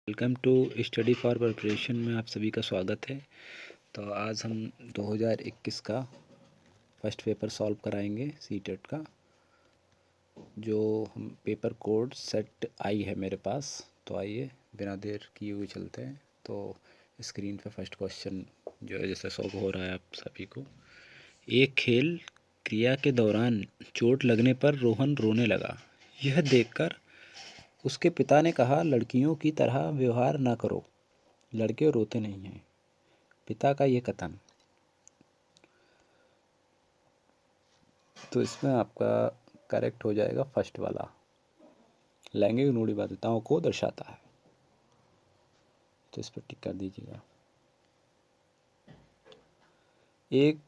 Welcome to study for preparation में आप सभी का स्वागत है। तो आज हम 2021 का फर्स्ट पेपर सॉल्व कराएंगे सीटेट का, जो हम पेपर कोड सेट आई है मेरे पास। तो आइए बिना देर किए हुए चलते हैं। तो स्क्रीन पे फर्स्ट क्वेश्चन जो है जैसे सॉल्व हो रहा है आप सभी को। एक खेल क्रिया के दौरान चोट लगने पर रोहन रोने लगा। यह देखकर उसके पिता ने कहा, लड़कियों की तरह व्यवहार ना करो, लड़के रोते नहीं हैं। पिता का ये कथन। तो इसमें आपका करेक्ट हो जाएगा फर्स्ट वाला, लैंगिक रूढ़िवादिताओं को दर्शाता है। तो इस पर टिक कर दीजिएगा। एक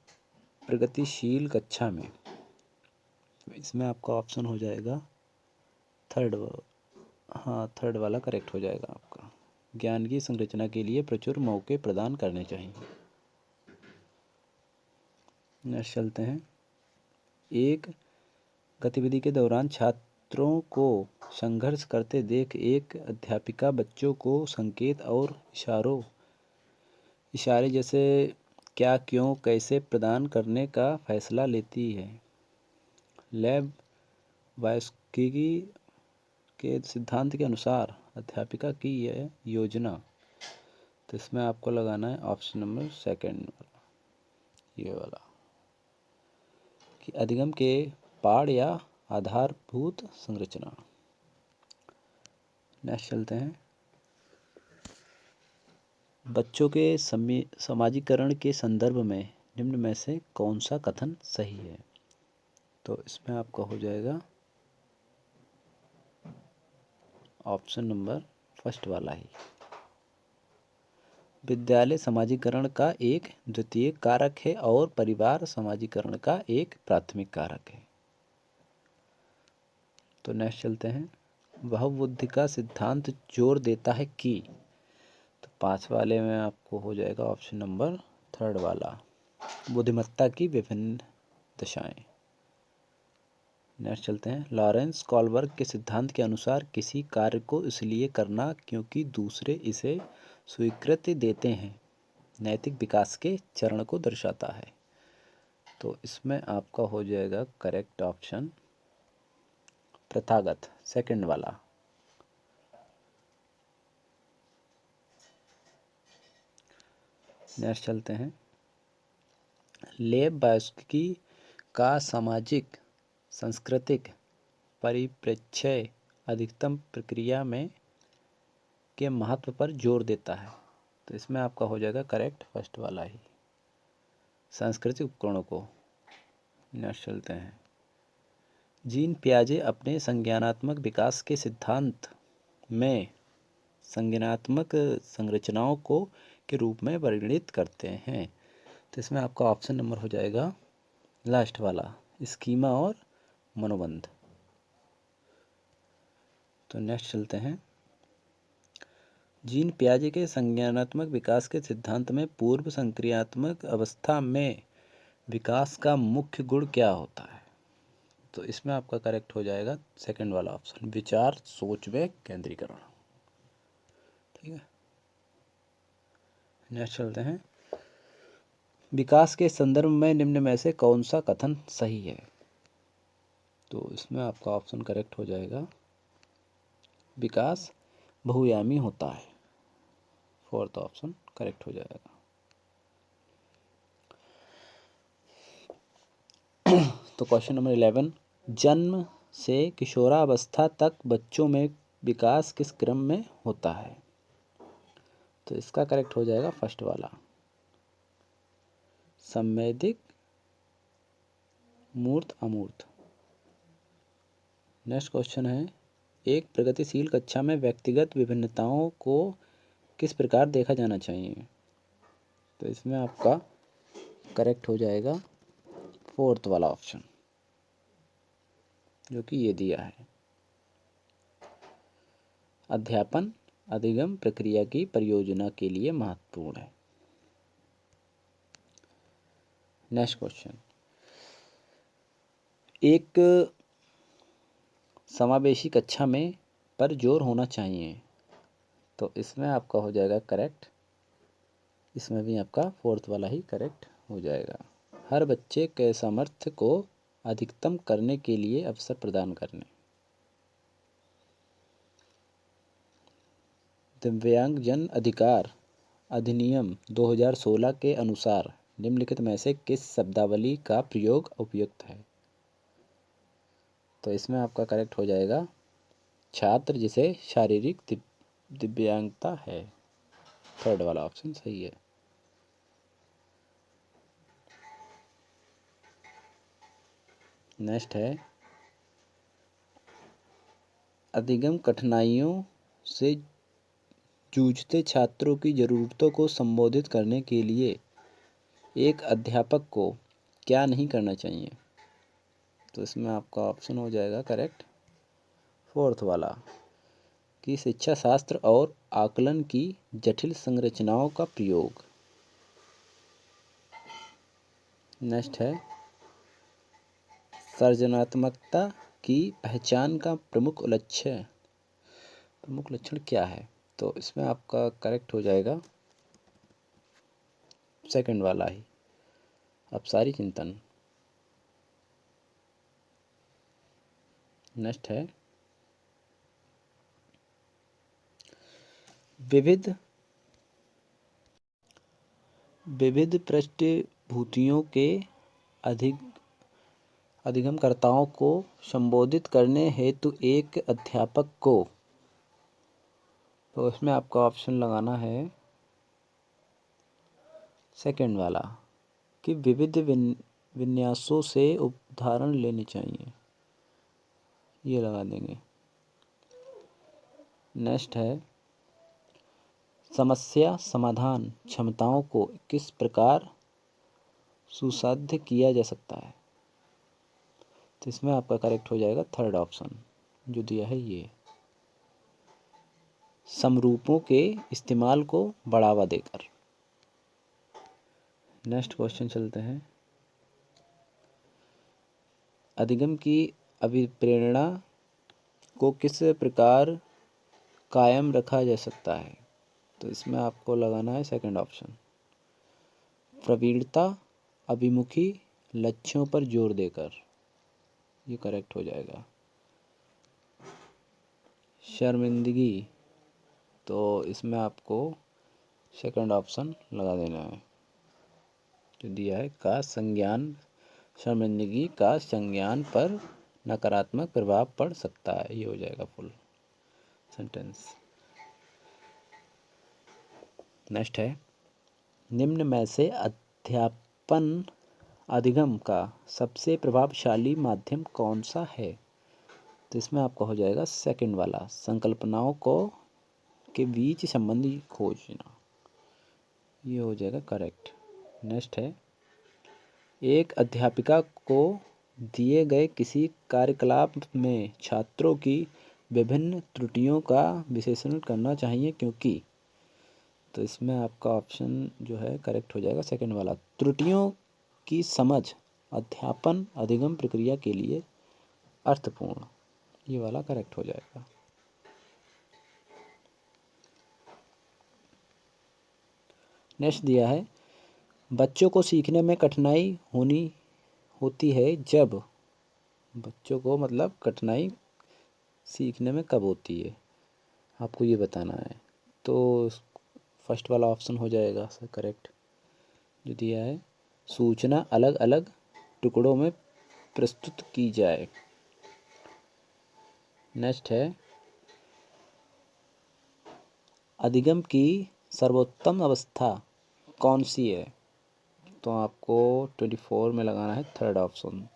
प्रगतिशील कक्षा में, इसमें आपका ऑप्शन हो जाएगा थर्ड। हाँ, थर्ड वाला करेक्ट हो जाएगा आपका। ज्ञान की संरचना के लिए प्रचुर मौके प्रदान करने चाहिए। नेक्स्ट चलते हैं। एक गतिविधि के दौरान छात्रों को संघर्ष करते देख एक अध्यापिका बच्चों को संकेत और इशारे जैसे क्या, क्यों, कैसे प्रदान करने का फैसला लेती है। लेब वायस्की के सिद्धांत के अनुसार अध्यापिका की यह योजना। तो इसमें आपको लगाना है ऑप्शन नंबर सेकंड वाला, ये वाला, कि अधिगम के पाड़ या आधारभूत संरचना। नेक्स्ट चलते हैं। बच्चों के समाजीकरण के संदर्भ में निम्न में से कौन सा कथन सही है। तो इसमें आपका हो जाएगा ऑप्शन नंबर फर्स्ट वाला ही। विद्यालय समाजीकरण का एक द्वितीयक कारक है और परिवार समाजीकरण का एक प्राथमिक कारक है। तो नेक्स्ट चलते हैं। बहुबुद्धि का सिद्धांत जोर देता है कि। तो पांच वाले में आपको हो जाएगा ऑप्शन नंबर थर्ड वाला, बुद्धिमत्ता की विभिन्न दशाएं। नेक्स्ट चलते हैं। लॉरेंस कॉलबर्ग के सिद्धांत के अनुसार किसी कार्य को इसलिए करना क्योंकि दूसरे इसे स्वीकृति देते हैं नैतिक विकास के चरण को दर्शाता है। तो इसमें आपका हो जाएगा करेक्ट ऑप्शन प्रथागत, सेकंड वाला। नेक्स्ट चलते हैं। लेब वायस्की का सामाजिक सांस्कृतिक परिप्रेक्ष्य अधिकतम प्रक्रिया में के महत्व पर जोर देता है। तो इसमें आपका हो जाएगा करेक्ट फर्स्ट वाला ही, सांस्कृतिक उपकरणों को। नेक्स्ट चलते हैं। जीन पियाजे अपने संज्ञानात्मक विकास के सिद्धांत में संज्ञानात्मक संरचनाओं को के रूप में वर्णित करते हैं। तो इसमें आपका ऑप्शन नंबर हो जाएगा लास्ट वाला, स्कीमा और मनोबंध। तो नेक्स्ट चलते हैं। जीन पियाजे के संज्ञानात्मक विकास के सिद्धांत में पूर्व संक्रियात्मक अवस्था में विकास का मुख्य गुण क्या होता है। तो इसमें आपका करेक्ट हो जाएगा सेकंड वाला ऑप्शन, विचार सोच में केंद्रीकरण। ठीक है। नेक्स्ट चलते हैं। विकास के संदर्भ में निम्न में से कौन सा कथन सही है। तो इसमें आपका ऑप्शन करेक्ट हो जाएगा विकास बहुआयामी होता है, फोर्थ ऑप्शन करेक्ट हो जाएगा। तो क्वेश्चन नंबर 11, जन्म से किशोरावस्था तक बच्चों में विकास किस क्रम में होता है। तो इसका करेक्ट हो जाएगा फर्स्ट वाला, संवैदिक मूर्त अमूर्त। नेक्स्ट क्वेश्चन है। एक प्रगतिशील कक्षा में व्यक्तिगत विभिन्नताओं को किस प्रकार देखा जाना चाहिए। तो इसमें आपका करेक्ट हो जाएगा फोर्थ वाला ऑप्शन, जो कि ये दिया है, अध्यापन अधिगम प्रक्रिया की परियोजना के लिए महत्वपूर्ण है। Next question. एक समावेशी कक्षा में पर जोर होना चाहिए तो इसमें आपका हो जाएगा करेक्ट, इसमें भी आपका फोर्थ वाला ही करेक्ट हो जाएगा। हर बच्चे के सामर्थ्य को अधिकतम करने के लिए अवसर प्रदान करने। दिव्यांगजन अधिकार अधिनियम 2016 के अनुसार निम्नलिखित में से किस शब्दावली का प्रयोग उपयुक्त है? तो इसमें आपका करेक्ट हो जाएगा छात्र जिसे शारीरिक दिव्यांगता है। थर्ड वाला ऑप्शन सही है। नेक्स्ट है अधिगम कठिनाइयों से जूझते छात्रों की ज़रूरतों को संबोधित करने के लिए एक अध्यापक को क्या नहीं करना चाहिए? तो इसमें आपका ऑप्शन हो जाएगा करेक्ट फोर्थ वाला कि शिक्षा शास्त्र और आकलन की जटिल संरचनाओं का प्रयोग। नेक्स्ट है सृजनात्मकता की पहचान का प्रमुख लक्षण क्या है? तो इसमें आपका करेक्ट हो जाएगा सेकंड वाला ही अपसारी चिंतन। नेक्स्ट है विविध पृष्ठभूमियों के अधिगमकर्ताओं को संबोधित करने हेतु एक अध्यापक को, तो इसमें आपका ऑप्शन लगाना है सेकंड वाला कि विविध विन्यासों से उदाहरण लेने चाहिए, ये लगा देंगे। नेक्स्ट है समस्या समाधान क्षमताओं को किस प्रकार सुसाध्य किया जा सकता है? तो इसमें आपका करेक्ट हो जाएगा थर्ड ऑप्शन जो दिया है ये, समरूपों के इस्तेमाल को बढ़ावा देकर। नेक्स्ट क्वेश्चन चलते हैं अधिगम की अभिप्रेरणा को किस प्रकार कायम रखा जा सकता है? तो इसमें आपको लगाना है सेकंड ऑप्शन प्रवीणता अभिमुखी लक्ष्यों पर जोर देकर, ये करेक्ट हो जाएगा। शर्मिंदगी, तो इसमें आपको सेकंड ऑप्शन लगा देना है जो दिया है का संज्ञान, शर्मिंदगी का संज्ञान पर नकारात्मक प्रभाव पड़ सकता है, ये हो जाएगा फुल सेंटेंस। नेक्स्ट है निम्न में से अध्यापन अधिगम का सबसे प्रभावशाली माध्यम कौन सा है? तो इसमें आपका हो जाएगा सेकंड वाला संकल्पनाओं को के बीच संबंधी खोजना, ये हो जाएगा करेक्ट। नेक्स्ट है एक अध्यापिका को दिए गए किसी कार्यकलाप में छात्रों की विभिन्न त्रुटियों का विश्लेषण करना चाहिए क्योंकि, तो इसमें आपका ऑप्शन जो है करेक्ट हो जाएगा सेकंड वाला त्रुटियों की समझ अध्यापन अधिगम प्रक्रिया के लिए अर्थपूर्ण, ये वाला करेक्ट हो जाएगा। नेक्स्ट दिया है बच्चों को सीखने में कठिनाई होती है जब, बच्चों को मतलब कठिनाई सीखने में कब होती है आपको ये बताना है। तो फर्स्ट वाला ऑप्शन हो जाएगा सर करेक्ट जो दिया है सूचना अलग अलग टुकड़ों में प्रस्तुत की जाए। नेक्स्ट है अधिगम की सर्वोत्तम अवस्था कौन सी है? तो आपको 24 में लगाना है थर्ड ऑप्शन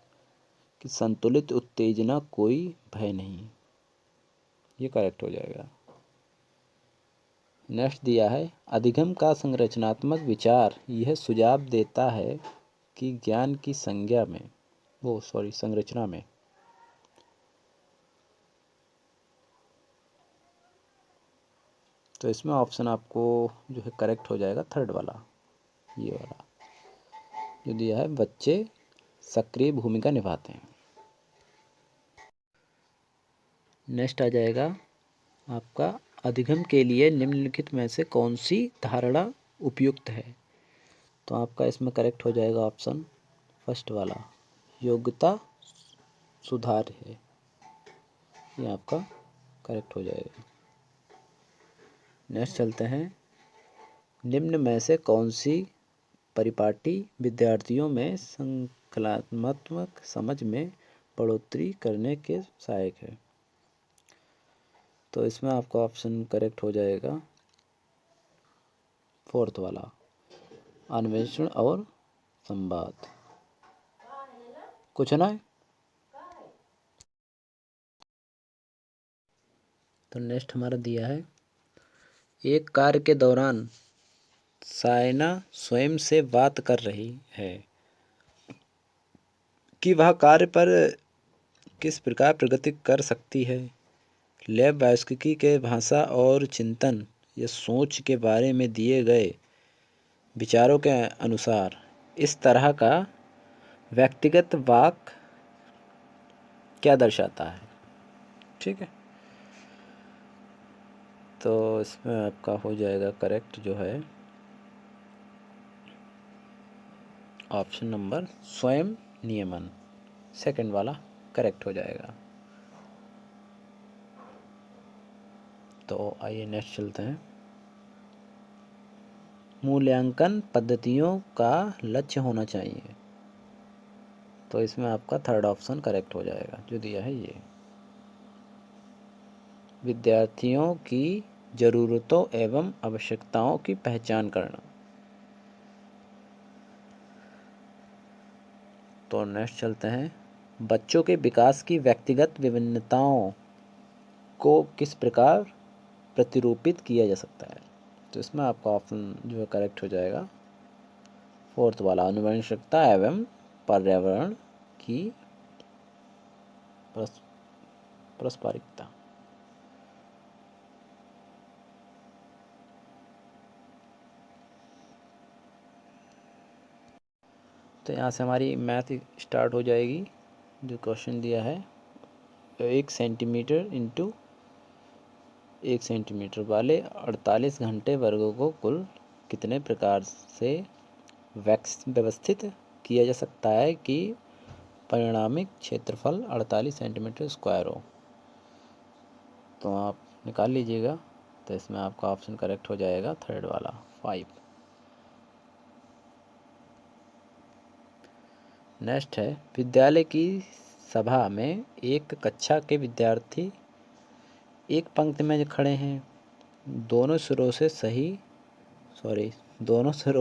कि संतुलित उत्तेजना कोई भय नहीं, ये करेक्ट हो जाएगा। नेक्स्ट दिया है अधिगम का संरचनात्मक विचार यह सुझाव देता है कि ज्ञान की संरचना में तो इसमें ऑप्शन आपको जो है करेक्ट हो जाएगा थर्ड वाला, ये वाला जो दिया है बच्चे सक्रिय भूमिका निभाते हैं। नेक्स्ट आ जाएगा आपका अधिगम के लिए निम्नलिखित में से कौन सी धारणा उपयुक्त है? तो आपका इसमें करेक्ट हो जाएगा ऑप्शन फर्स्ट वाला, योग्यता सुधार है, ये आपका करेक्ट हो जाएगा। नेक्स्ट चलते हैं, निम्न में से कौन सी परिपाटी विद्यार्थियों में संकल्पनात्मक समझ में बढ़ोतरी करने के सहायक है? तो इसमें आपका ऑप्शन करेक्ट हो जाएगा फोर्थ वाला, अन्वेषण और संवाद। कुछ ना है तो नेक्स्ट हमारा दिया है, एक कार्य के दौरान सायना स्वयं से बात कर रही है कि वह कार्य पर किस प्रकार प्रगति कर सकती है। लैब वायस्की के भाषा और चिंतन या सोच के बारे में दिए गए विचारों के अनुसार इस तरह का व्यक्तिगत वाक क्या दर्शाता है? ठीक है, तो इसमें आपका हो जाएगा करेक्ट जो है ऑप्शन नंबर स्वयं नियमन, सेकंड वाला करेक्ट हो जाएगा। तो आइए नेक्स्ट चलते हैं, मूल्यांकन पद्धतियों का लक्ष्य होना चाहिए। तो इसमें आपका थर्ड ऑप्शन करेक्ट हो जाएगा जो दिया है ये, विद्यार्थियों की ज़रूरतों एवं आवश्यकताओं की पहचान करना। तो नेक्स्ट चलते हैं, बच्चों के विकास की व्यक्तिगत विभिन्नताओं को किस प्रकार प्रतिरूपित किया जा सकता है? तो इसमें आपका ऑप्शन जो है करेक्ट हो जाएगा फोर्थ वाला, आनुवंशिकता एवं पर्यावरण की पारस्परिकता। तो यहाँ से हमारी मैथ स्टार्ट हो जाएगी। जो क्वेश्चन दिया है, 1 सेंटीमीटर इंटू 1 सेंटीमीटर वाले 48 घंटे वर्गों को कुल कितने प्रकार से व्यवस्थित किया जा सकता है कि परिणामिक क्षेत्रफल 48 सेंटीमीटर स्क्वायर हो? तो आप निकाल लीजिएगा। तो इसमें आपका ऑप्शन करेक्ट हो जाएगा थर्ड वाला 5। नेक्स्ट है, विद्यालय की सभा में एक कक्षा के विद्यार्थी एक पंक्ति में खड़े हैं, दोनों सिरों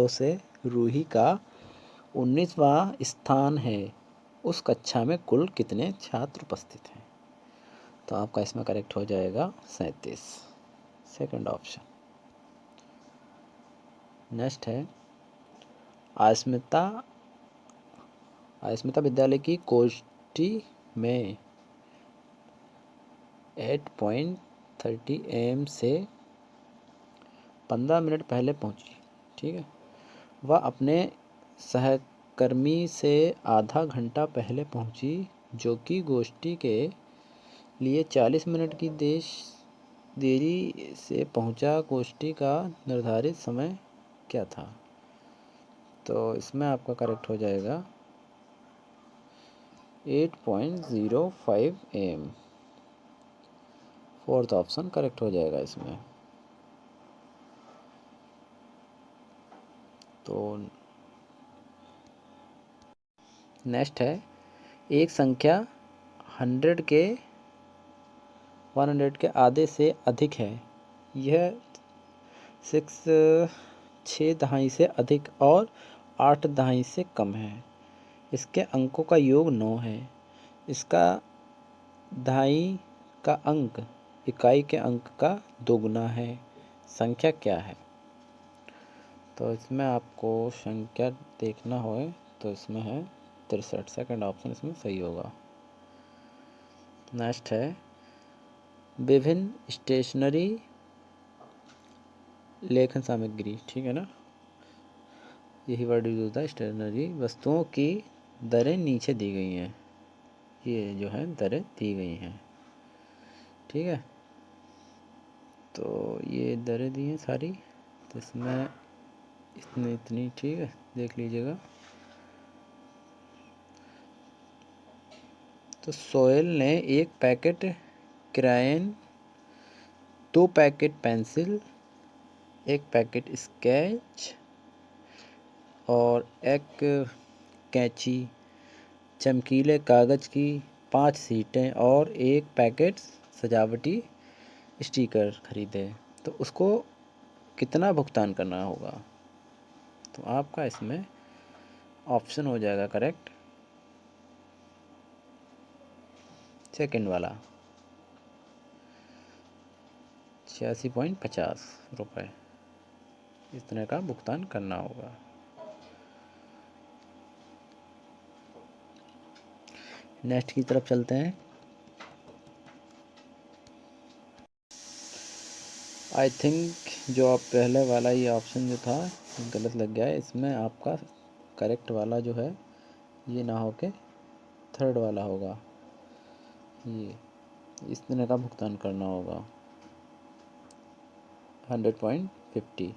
से रूही का 19वां स्थान है, उस कक्षा में कुल कितने छात्र उपस्थित हैं? तो आपका इसमें करेक्ट हो जाएगा 37, सेकंड ऑप्शन। नेक्स्ट है, अस्मिता विद्यालय की कोष्ठी में 8:30 AM से 15 मिनट पहले पहुंची। ठीक है, वह अपने सहकर्मी से आधा घंटा पहले पहुंची, जो कि गोष्ठी के लिए 40 मिनट की देरी से पहुंचा। गोष्ठी का निर्धारित समय क्या था? तो इसमें आपका करेक्ट हो जाएगा 8:05 AM, फोर्थ ऑप्शन करेक्ट हो जाएगा इसमें। तो नेक्स्ट है, एक संख्या 100 के आधे से अधिक है, यह 6 दहाई से अधिक और 8 दहाई से कम है, इसके अंकों का योग 9 है, इसका दहाई का अंक इकाई के अंक का दोगुना है, संख्या क्या है? तो इसमें आपको संख्या देखना हो तो इसमें है 63, सेकंड ऑप्शन इसमें सही होगा। नेक्स्ट है, विभिन्न स्टेशनरी लेखन सामग्री, ठीक है ना, यही वर्ड यूज होता है, स्टेशनरी वस्तुओं की दरें नीचे दी गई हैं, ये जो है दरें दी गई हैं। ठीक है, तो ये दरें दी हैं सारी, तो इसमें इतनी ठीक है, देख लीजिएगा। तो सोहेल ने 1 packet crayon, 2 packet pencil, 1 packet sketch और 1 कैंची, चमकीले कागज़ की 5 सीटें और 1 पैकेट सजावटी स्टिकर खरीदे। तो उसको कितना भुगतान करना होगा? तो आपका इसमें ऑप्शन हो जाएगा करेक्ट सेकंड वाला, 86.50 रुपये इतने का भुगतान करना होगा। नेक्स्ट की तरफ चलते हैं। आई थिंक जो आप पहले वाला ये ऑप्शन जो था गलत लग गया है, इसमें आपका करेक्ट वाला जो है ये ना हो के थर्ड वाला होगा, ये इतने का भुगतान करना होगा 100.50।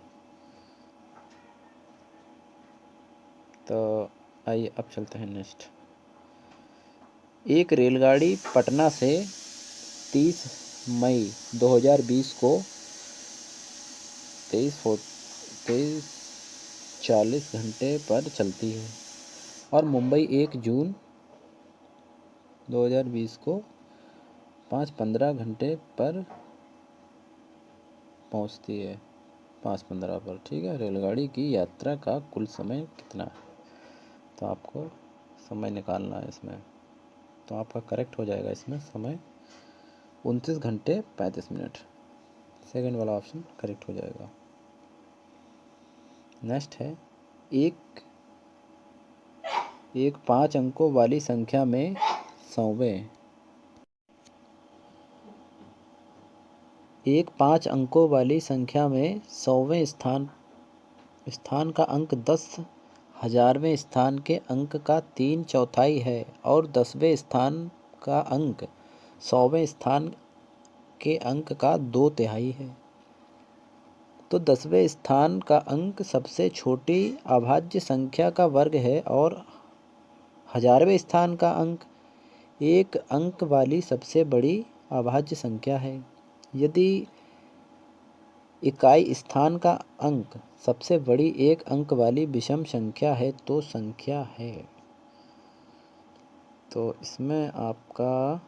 तो आइए अब चलते हैं नेक्स्ट। एक रेलगाड़ी पटना से 30 मई 2020 को 23:40 घंटे पर चलती है और मुंबई 1 जून 2020 को 5:15 घंटे पर पहुंचती है, 5:15 पर। ठीक है, रेलगाड़ी की यात्रा का कुल समय कितना है? तो आपको समय निकालना है इसमें। तो आपका करेक्ट हो जाएगा इसमें समय 29 घंटे 35 मिनट। सेकंड वाला ऑप्शन करेक्ट हो जाएगा। नेक्स्ट है एक 5 अंकों वाली संख्या में 100वें, एक 5 अंकों वाली संख्या में 100वें स्थान का अंक 10,000वें स्थान के अंक का 3/4 है और 10वें स्थान का अंक 100वें स्थान के अंक का 2/3 है। तो 10वें स्थान का अंक सबसे छोटी अभाज्य संख्या का वर्ग है और 1000वें स्थान का अंक 1 अंक वाली सबसे बड़ी अभाज्य संख्या है। यदि इकाई स्थान का अंक सबसे बड़ी 1 अंक वाली विषम संख्या है तो संख्या है। तो इसमें आपका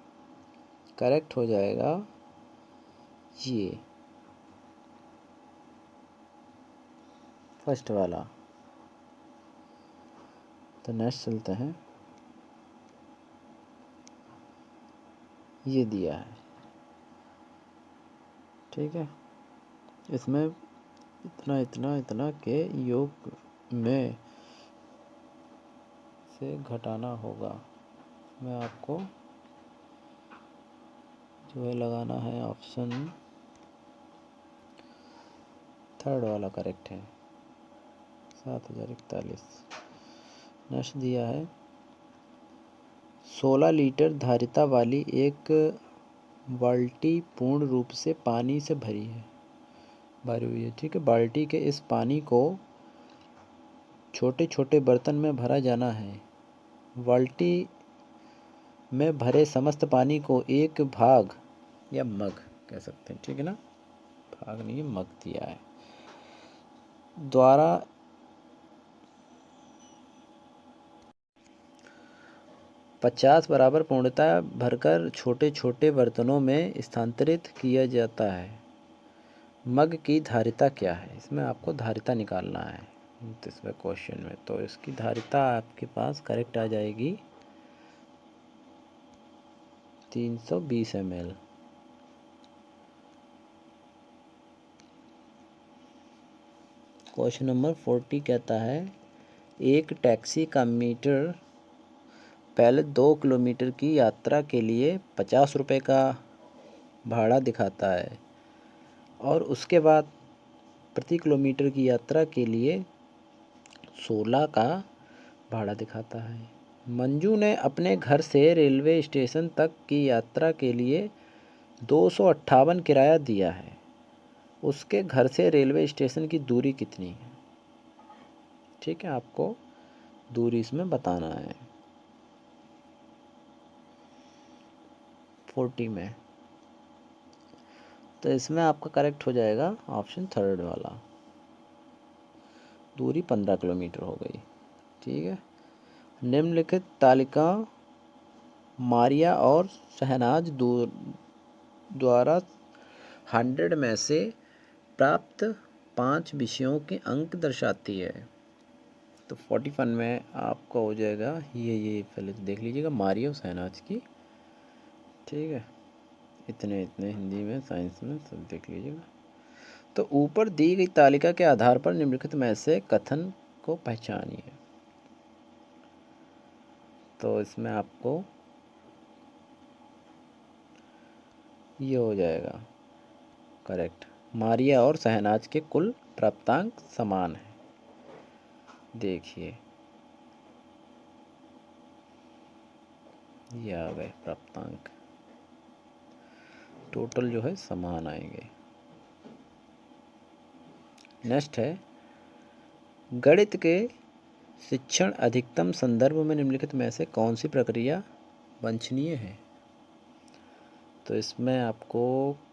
करेक्ट हो जाएगा ये फर्स्ट वाला। तो नेक्स्ट चलते हैं। ये दिया है, ठीक है, इसमें इतना के योग में से घटाना होगा। मैं आपको जो है लगाना है ऑप्शन थर्ड वाला करेक्ट है, 7041। नेक्स्ट दिया है 16 लीटर धारिता वाली एक बाल्टी पूर्ण रूप से पानी से भरी हुई है। ठीक है, बाल्टी के इस पानी को छोटे छोटे बर्तन में भरा जाना है। बाल्टी में भरे समस्त पानी को एक भाग या मग कह सकते हैं, ठीक है ना, भाग नहीं मग दिया है, द्वारा 50 बराबर पूर्णतः भरकर छोटे छोटे बर्तनों में स्थानांतरित किया जाता है। मग की धारिता क्या है? इसमें आपको धारिता निकालना है इसमें क्वेश्चन में। तो इसकी धारिता आपके पास करेक्ट आ जाएगी 320 ml। क्वेश्चन नंबर 40 कहता है एक टैक्सी का मीटर पहले 2 किलोमीटर की यात्रा के लिए 50 रुपये का भाड़ा दिखाता है और उसके बाद प्रति किलोमीटर की यात्रा के लिए 16 का भाड़ा दिखाता है। मंजू ने अपने घर से रेलवे स्टेशन तक की यात्रा के लिए 258 किराया दिया है। उसके घर से रेलवे स्टेशन की दूरी कितनी है। ठीक है, आपको दूरी इसमें बताना है। 40 में, तो इसमें आपका करेक्ट हो जाएगा ऑप्शन थर्ड वाला, दूरी 15 किलोमीटर हो गई। ठीक है, निम्नलिखित तालिका मारिया और शहनाज द्वारा 100 में से प्राप्त 5 विषयों के अंक दर्शाती है। तो 41 में आपका हो जाएगा ये पहले देख लीजिएगा, मारिया और शहनाज की। ठीक है, इतने हिंदी में, साइंस में सब देख लीजिएगा। तो ऊपर दी गई तालिका के आधार पर निम्नलिखित में से कथन को पहचानिए। तो इसमें आपको ये हो जाएगा करेक्ट, मारिया और शहनाज के कुल प्राप्तांक समान है। देखिए ये आ गए प्राप्तांक, टोटल जो है समान आएंगे। नेक्स्ट है, गणित के शिक्षण अधिकतम संदर्भ में निम्नलिखित में से कौन सी प्रक्रिया वांछनीय है। तो इसमें आपको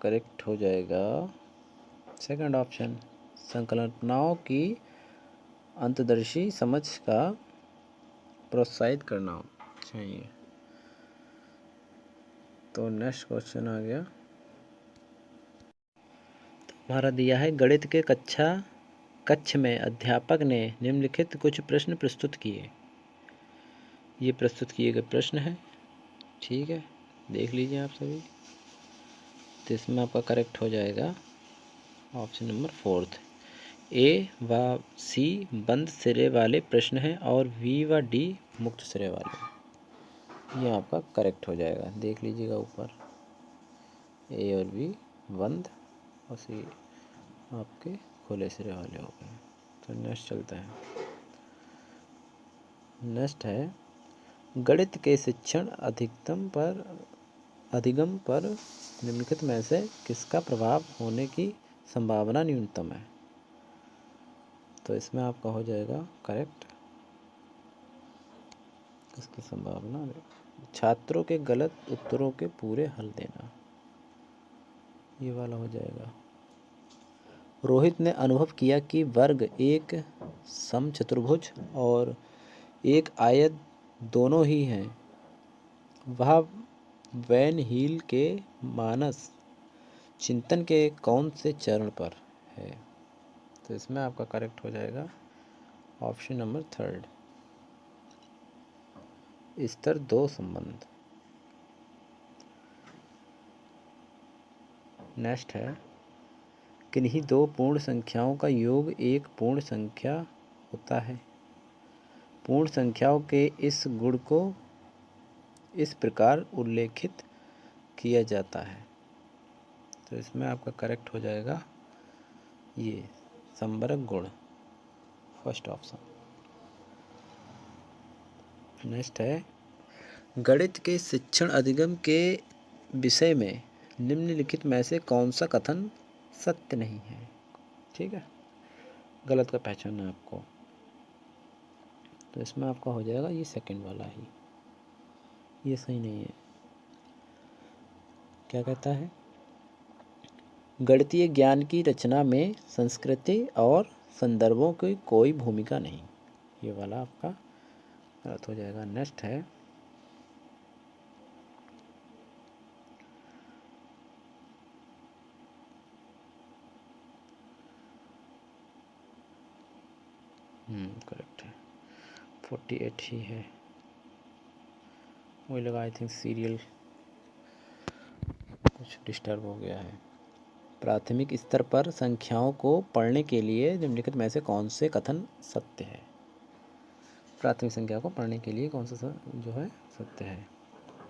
करेक्ट हो जाएगा सेकंड ऑप्शन, संकल्पनाओं की अंतर्दर्शी समझ का प्रोत्साहित करना चाहिए। तो नेक्स्ट क्वेश्चन आ गया, हमारा दिया है, गणित के कक्ष में अध्यापक ने निम्नलिखित कुछ प्रश्न प्रस्तुत किए। ये प्रस्तुत किए गए प्रश्न हैं। ठीक है, देख लीजिए आप सभी। तो इसमें आपका करेक्ट हो जाएगा ऑप्शन नंबर 4, ए व सी बंद सिरे वाले प्रश्न हैं और बी व डी मुक्त सिरे वाले। ये आपका करेक्ट हो जाएगा, देख लीजिएगा ऊपर, ए और बी बंद और सी आपके खुले सिरे वाले हो गए। तो नेक्स्ट चलता है। नेक्स्ट है, गणित के शिक्षण अधिगम पर निम्नलिखित में से किसका प्रभाव होने की संभावना न्यूनतम है। तो इसमें आपका हो जाएगा करेक्ट, इसकी संभावना छात्रों के गलत उत्तरों के पूरे हल देना, ये वाला हो जाएगा। रोहित ने अनुभव किया कि वर्ग एक समचतुर्भुज और एक आयत दोनों ही हैं। वह वैन हील के मानस चिंतन के कौन से चरण पर है। तो इसमें आपका करेक्ट हो जाएगा ऑप्शन नंबर 3, स्तर 2 संबंध। नेक्स्ट है, किन्हीं दो पूर्ण संख्याओं का योग एक पूर्ण संख्या होता है। पूर्ण संख्याओं के इस गुण को इस प्रकार उल्लेखित किया जाता है। तो इसमें आपका करेक्ट हो जाएगा ये संवर्ग गुण, फर्स्ट ऑप्शन। नेक्स्ट है, गणित के शिक्षण अधिगम के विषय में निम्नलिखित में से कौन सा कथन सत्य नहीं है। ठीक है, गलत का पहचानना है आपको। तो इसमें आपका हो जाएगा ये सेकंड वाला ही, ये सही नहीं है। क्या कहता है, गणितीय ज्ञान की रचना में संस्कृति और संदर्भों की कोई भूमिका नहीं, ये वाला आपका गलत हो जाएगा। नेक्स्ट है, करेक्ट है, 48 ही है। वही लगा, आई थिंक सीरियल कुछ डिस्टर्ब हो गया है। प्राथमिक स्तर पर संख्याओं को पढ़ने के लिए निम्नलिखित में से कौन से कथन सत्य है। प्राथमिक संख्या को पढ़ने के लिए कौन सा जो है सत्य है,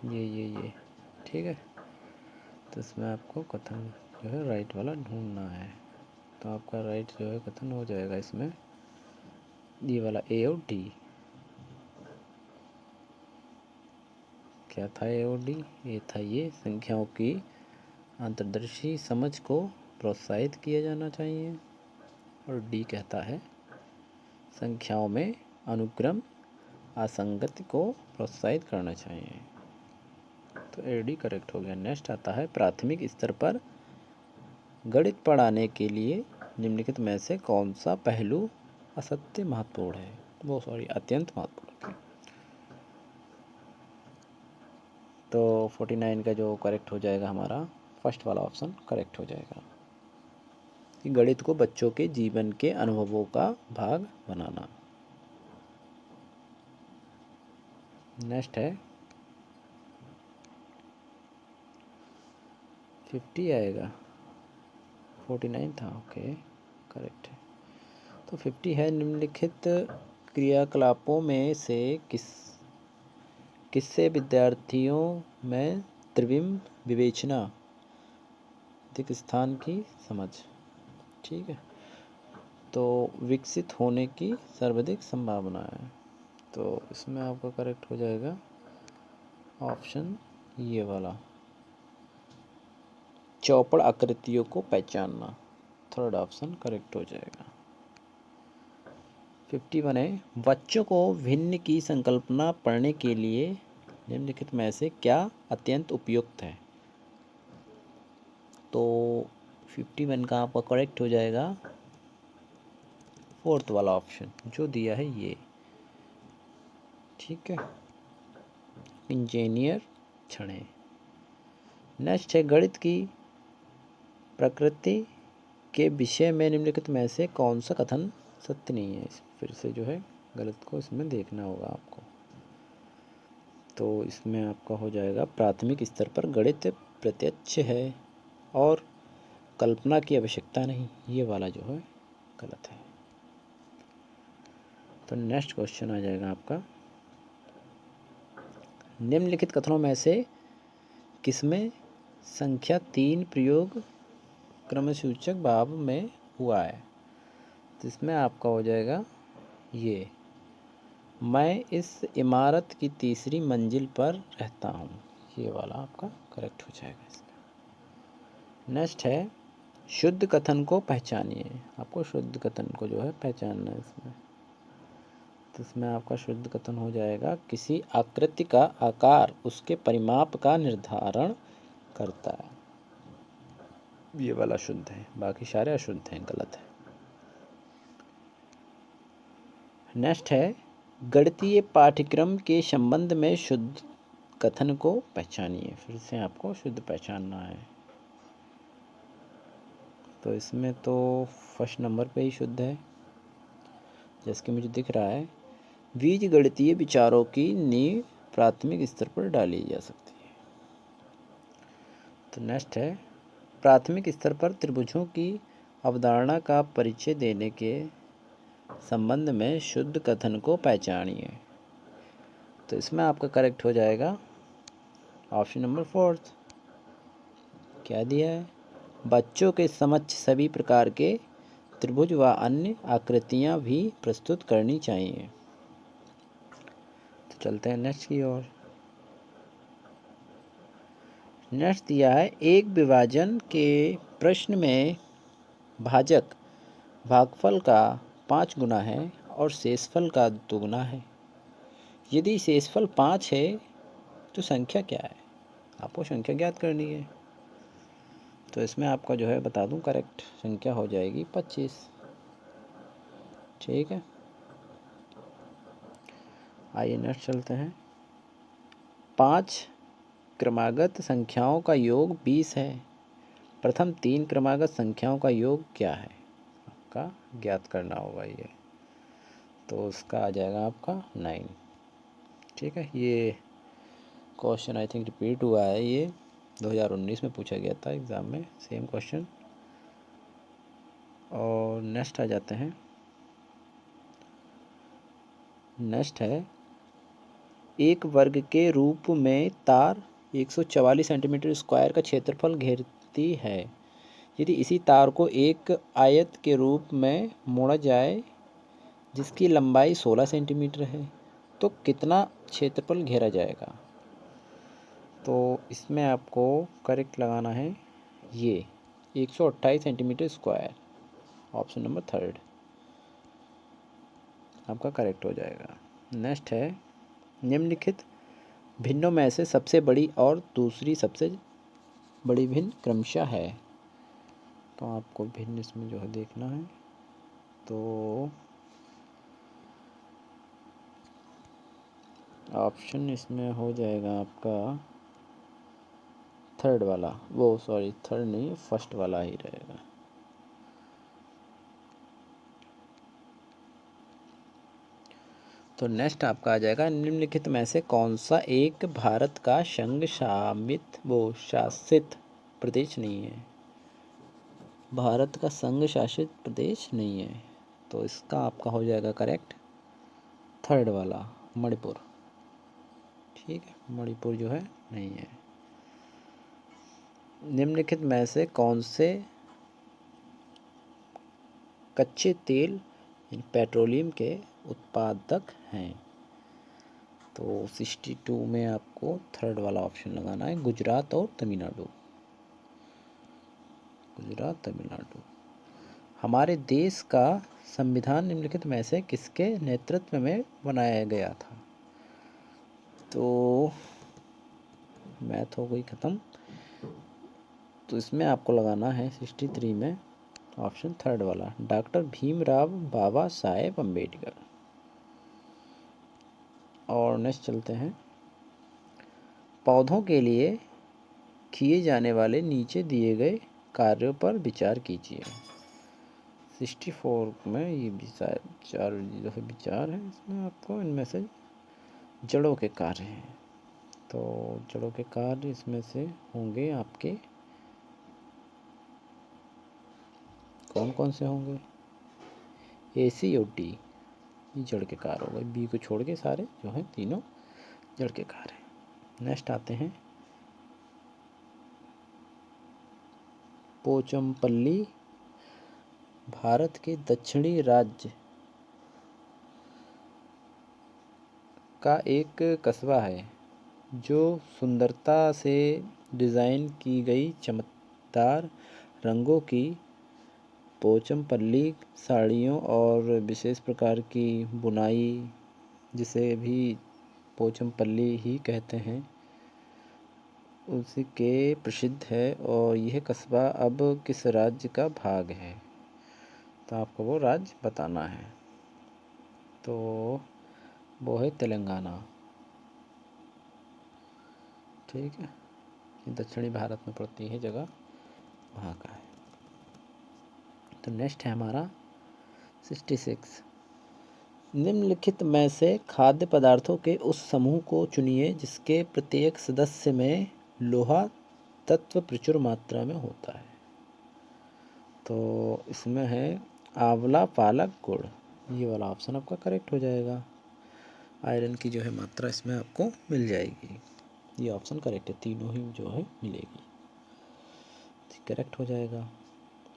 ये ठीक है। तो इसमें आपको कथन जो है राइट वाला ढूंढना है। तो आपका राइट जो है कथन हो जाएगा इसमें ये वाला, ए और डी। क्या था ए और डी, ये था ये संख्याओं की अंतर्दर्शी समझ को प्रोत्साहित किया जाना चाहिए। और डी कहता है संख्याओं में अनुक्रम असंगति को प्रोत्साहित करना चाहिए। तो ए डी करेक्ट हो गया। नेक्स्ट आता है प्राथमिक स्तर पर गणित पढ़ाने के लिए निम्नलिखित में से कौन सा पहलू अत्यंत महत्वपूर्ण है, अत्यंत महत्वपूर्ण है। तो 49 का जो करेक्ट हो जाएगा हमारा फर्स्ट वाला ऑप्शन करेक्ट हो जाएगा कि गणित को बच्चों के जीवन के अनुभवों का भाग बनाना। नेक्स्ट है 50 आएगा, 49 था, ओके करेक्ट है। तो 50 है निम्नलिखित क्रियाकलापों में से किससे विद्यार्थियों में त्रिविम विवेचना दिक स्थान की समझ, ठीक है, तो विकसित होने की सर्वाधिक संभावना है। तो इसमें आपका करेक्ट हो जाएगा ऑप्शन ये वाला, चौपड़ आकृतियों को पहचानना, थर्ड ऑप्शन करेक्ट हो जाएगा। 51 है बच्चों को भिन्न की संकल्पना पढ़ने के लिए निम्नलिखित में से क्या अत्यंत उपयुक्त है। तो 51 का आपका करेक्ट हो जाएगा फोर्थ वाला ऑप्शन जो दिया है ये, ठीक है, इंजीनियर क्षण। नेक्स्ट है गणित की प्रकृति के विषय में निम्नलिखित में से कौन सा कथन सत्य नहीं है। फिर से जो है गलत को इसमें देखना होगा आपको। तो इसमें आपका हो जाएगा प्राथमिक स्तर पर गणित प्रत्यक्ष है और कल्पना की आवश्यकता नहीं, ये वाला जो है गलत है। तो नेक्स्ट क्वेश्चन आ जाएगा आपका निम्नलिखित कथनों में से किसमें संख्या 3 प्रयोग क्रमसूचक भाव में हुआ है। तो इसमें आपका हो जाएगा ये, मैं इस इमारत की तीसरी मंजिल पर रहता हूँ, ये वाला आपका करेक्ट हो जाएगा इसमें। नेक्स्ट है शुद्ध कथन को पहचानिए, आपको शुद्ध कथन को जो है पहचानना है इसमें। तो इसमें आपका शुद्ध कथन हो जाएगा किसी आकृति का आकार उसके परिमाप का निर्धारण करता है, ये वाला शुद्ध है, बाकी सारे अशुद्ध हैं, गलत है। नेक्स्ट है गणितीय पाठ्यक्रम के संबंध में शुद्ध कथन को पहचानिए, फिर से आपको शुद्ध पहचानना है। तो इसमें तो फर्स्ट नंबर पे ही शुद्ध है, जैसे कि मुझे दिख रहा है बीज गणितीय विचारों की नींव प्राथमिक स्तर पर डाली जा सकती है। तो नेक्स्ट है प्राथमिक स्तर पर त्रिभुजों की अवधारणा का परिचय देने के संबंध में शुद्ध कथन को पहचानिए। तो इसमें आपका करेक्ट हो जाएगा ऑप्शन नंबर फोर्थ, क्या दिया है, बच्चों के समक्ष सभी प्रकार के त्रिभुज व अन्य आकृतियां भी प्रस्तुत करनी चाहिए। तो चलते हैं नेक्स्ट की ओर। नेक्स्ट दिया है एक विभाजन के प्रश्न में भाजक भागफल का 5 गुना है और शेषफल का 2 गुना है। यदि शेषफल 5 है तो संख्या क्या है, आपको संख्या ज्ञात करनी है। तो इसमें आपका जो है बता दूं करेक्ट संख्या हो जाएगी 25, ठीक है। आइए नेक्स्ट चलते हैं। 5 क्रमागत संख्याओं का योग 20 है, प्रथम 3 क्रमागत संख्याओं का योग क्या है, आपका ज्ञात करना होगा ये। तो उसका आ जाएगा आपका 9, ठीक है। ये क्वेश्चन आई थिंक रिपीट हुआ है, ये 2019 में पूछा गया था एग्ज़ाम में सेम क्वेश्चन। और नेक्स्ट आ जाते हैं। नेक्स्ट है एक वर्ग के रूप में तार 144 सेंटीमीटर स्क्वायर का क्षेत्रफल घेरती है। यदि इसी तार को एक आयत के रूप में मोड़ा जाए जिसकी लंबाई 16 सेंटीमीटर है तो कितना क्षेत्रफल घेरा जाएगा। तो इसमें आपको करेक्ट लगाना है ये 128 centimetre square. Option number third आपका करेक्ट हो जाएगा। नेक्स्ट है, निम्नलिखित भिन्नों में से सबसे बड़ी और दूसरी सबसे बड़ी भिन्न क्रमशः है। तो आपको भिन्न इसमें जो है देखना है। तो ऑप्शन इसमें हो जाएगा आपका थर्ड वाला, वो सॉरी थर्ड नहीं, फर्स्ट वाला ही रहेगा। तो नेक्स्ट आपका आ जाएगा, निम्नलिखित में से कौन सा एक भारत का संघ शासित प्रदेश नहीं है। भारत का संघ शासित प्रदेश नहीं है, तो इसका आपका हो जाएगा करेक्ट थर्ड वाला, मणिपुर। ठीक है, मणिपुर जो है नहीं है। निम्नलिखित में से कौन से कच्चे तेल पेट्रोलियम के उत्पादक हैं। तो 62 में आपको थर्ड वाला ऑप्शन लगाना है, गुजरात और तमिलनाडु। गुजरात तमिलनाडु। हमारे देश का संविधान निम्नलिखित में से किसके नेतृत्व में बनाया गया था। तो मैथ हो गई ख़त्म। तो इसमें आपको लगाना है 63 में ऑप्शन थर्ड वाला, डॉक्टर भीमराव बाबा साहेब अम्बेडकर। और नेक्स्ट चलते हैं, पौधों के लिए किए जाने वाले नीचे दिए गए कार्यों पर विचार कीजिए। 64 में ये चार जो है विचार है इसमें आपको, इनमें से जड़ों के कार्य हैं। तो जड़ों के कार्य इसमें से होंगे आपके कौन कौन से होंगे, ए सी और डी, ये जड़ के कार्य हो गए। बी को छोड़ के सारे जो हैं तीनों जड़ के कार्य हैं। नेक्स्ट आते हैं, पोचमपल्ली भारत के दक्षिणी राज्य का एक कस्बा है जो सुंदरता से डिज़ाइन की गई चमकदार रंगों की पोचमपल्ली साड़ियों और विशेष प्रकार की बुनाई, जिसे भी पोचमपल्ली ही कहते हैं, उसके प्रसिद्ध है। और यह कस्बा अब किस राज्य का भाग है। तो आपको वो राज्य बताना है। तो वो है तेलंगाना। ठीक है, दक्षिणी भारत में पड़ती है जगह, वहाँ का है। तो नेक्स्ट है हमारा 66, निम्नलिखित में से खाद्य पदार्थों के उस समूह को चुनिए जिसके प्रत्येक सदस्य में लोहा तत्व प्रचुर मात्रा में होता है। तो इसमें है आंवला, पालक, गुड़। ये वाला ऑप्शन आपका करेक्ट हो जाएगा। आयरन की जो है मात्रा इसमें आपको मिल जाएगी। ये ऑप्शन करेक्ट है, तीनों ही जो है मिलेगी, करेक्ट हो जाएगा।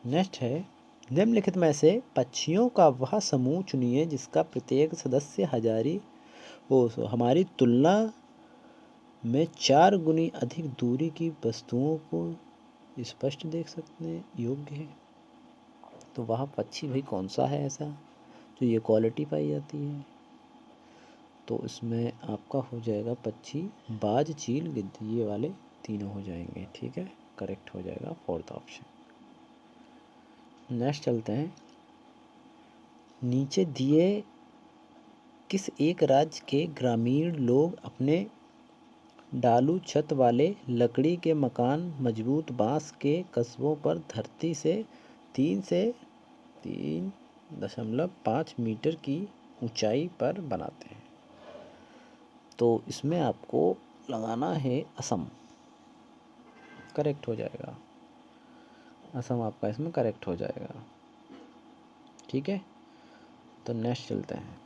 नेक्स्ट है, निम्नलिखित में से पक्षियों का वह समूह चुनिए जिसका प्रत्येक सदस्य हमारी तुलना में 4 गुनी अधिक दूरी की वस्तुओं को स्पष्ट देख सकने योग्य है। तो वह पक्षी भाई कौन सा है ऐसा जो ये क्वालिटी पाई जाती है। तो इसमें आपका हो जाएगा पक्षी बाज, चील, गिद्ध, ये वाले तीनों हो जाएंगे। ठीक है, करेक्ट हो जाएगा फोर्थ ऑप्शन। नेक्स्ट चलते हैं, नीचे दिए किस एक राज्य के ग्रामीण लोग अपने डालू छत वाले लकड़ी के मकान मजबूत बांस के कस्बों पर धरती से 3.5 मीटर की ऊंचाई पर बनाते हैं। तो इसमें आपको लगाना है असम। करेक्ट हो जाएगा, असम आपका इसमें करेक्ट हो जाएगा। ठीक है, तो नेक्स्ट चलते हैं,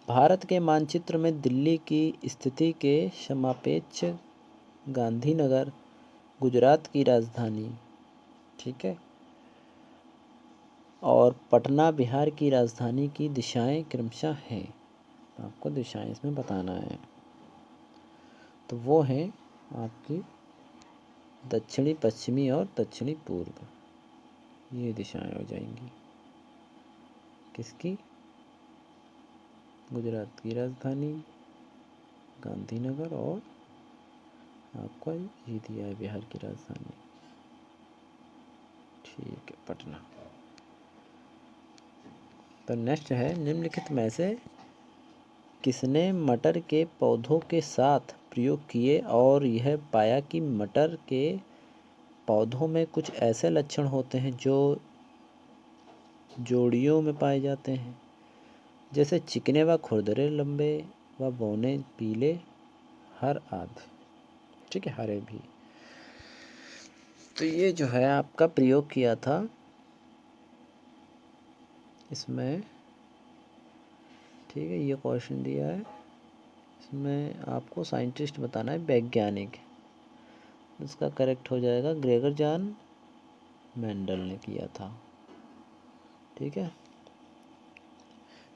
भारत के मानचित्र में दिल्ली की स्थिति के समापेक्ष गांधीनगर गुजरात की राजधानी, ठीक है, और पटना बिहार की राजधानी की दिशाएं क्रमशः हैं। तो आपको दिशाएं इसमें बताना है। तो वो है आपकी दक्षिणी पश्चिमी और दक्षिणी पूर्व, ये दिशाएं हो जाएंगी किसकी? गुजरात की राजधानी गांधीनगर, और आपका ये दिया है बिहार की राजधानी, ठीक है, पटना। तो नेक्स्ट है, निम्नलिखित में से किसने मटर के पौधों के साथ प्रयोग किए और यह पाया कि मटर के पौधों में कुछ ऐसे लक्षण होते हैं जो जोड़ियों में पाए जाते हैं, जैसे चिकने व खुरदरे, लंबे व बौने पीले, हर आदि, ठीक है, हरे भी। तो ये जो है आपका प्रयोग किया था इसमें, ठीक है, ये क्वेश्चन दिया है, इसमें आपको साइंटिस्ट बताना है, वैज्ञानिक। इसका करेक्ट हो जाएगा ग्रेगर जॉन मेंडल ने किया था, ठीक है,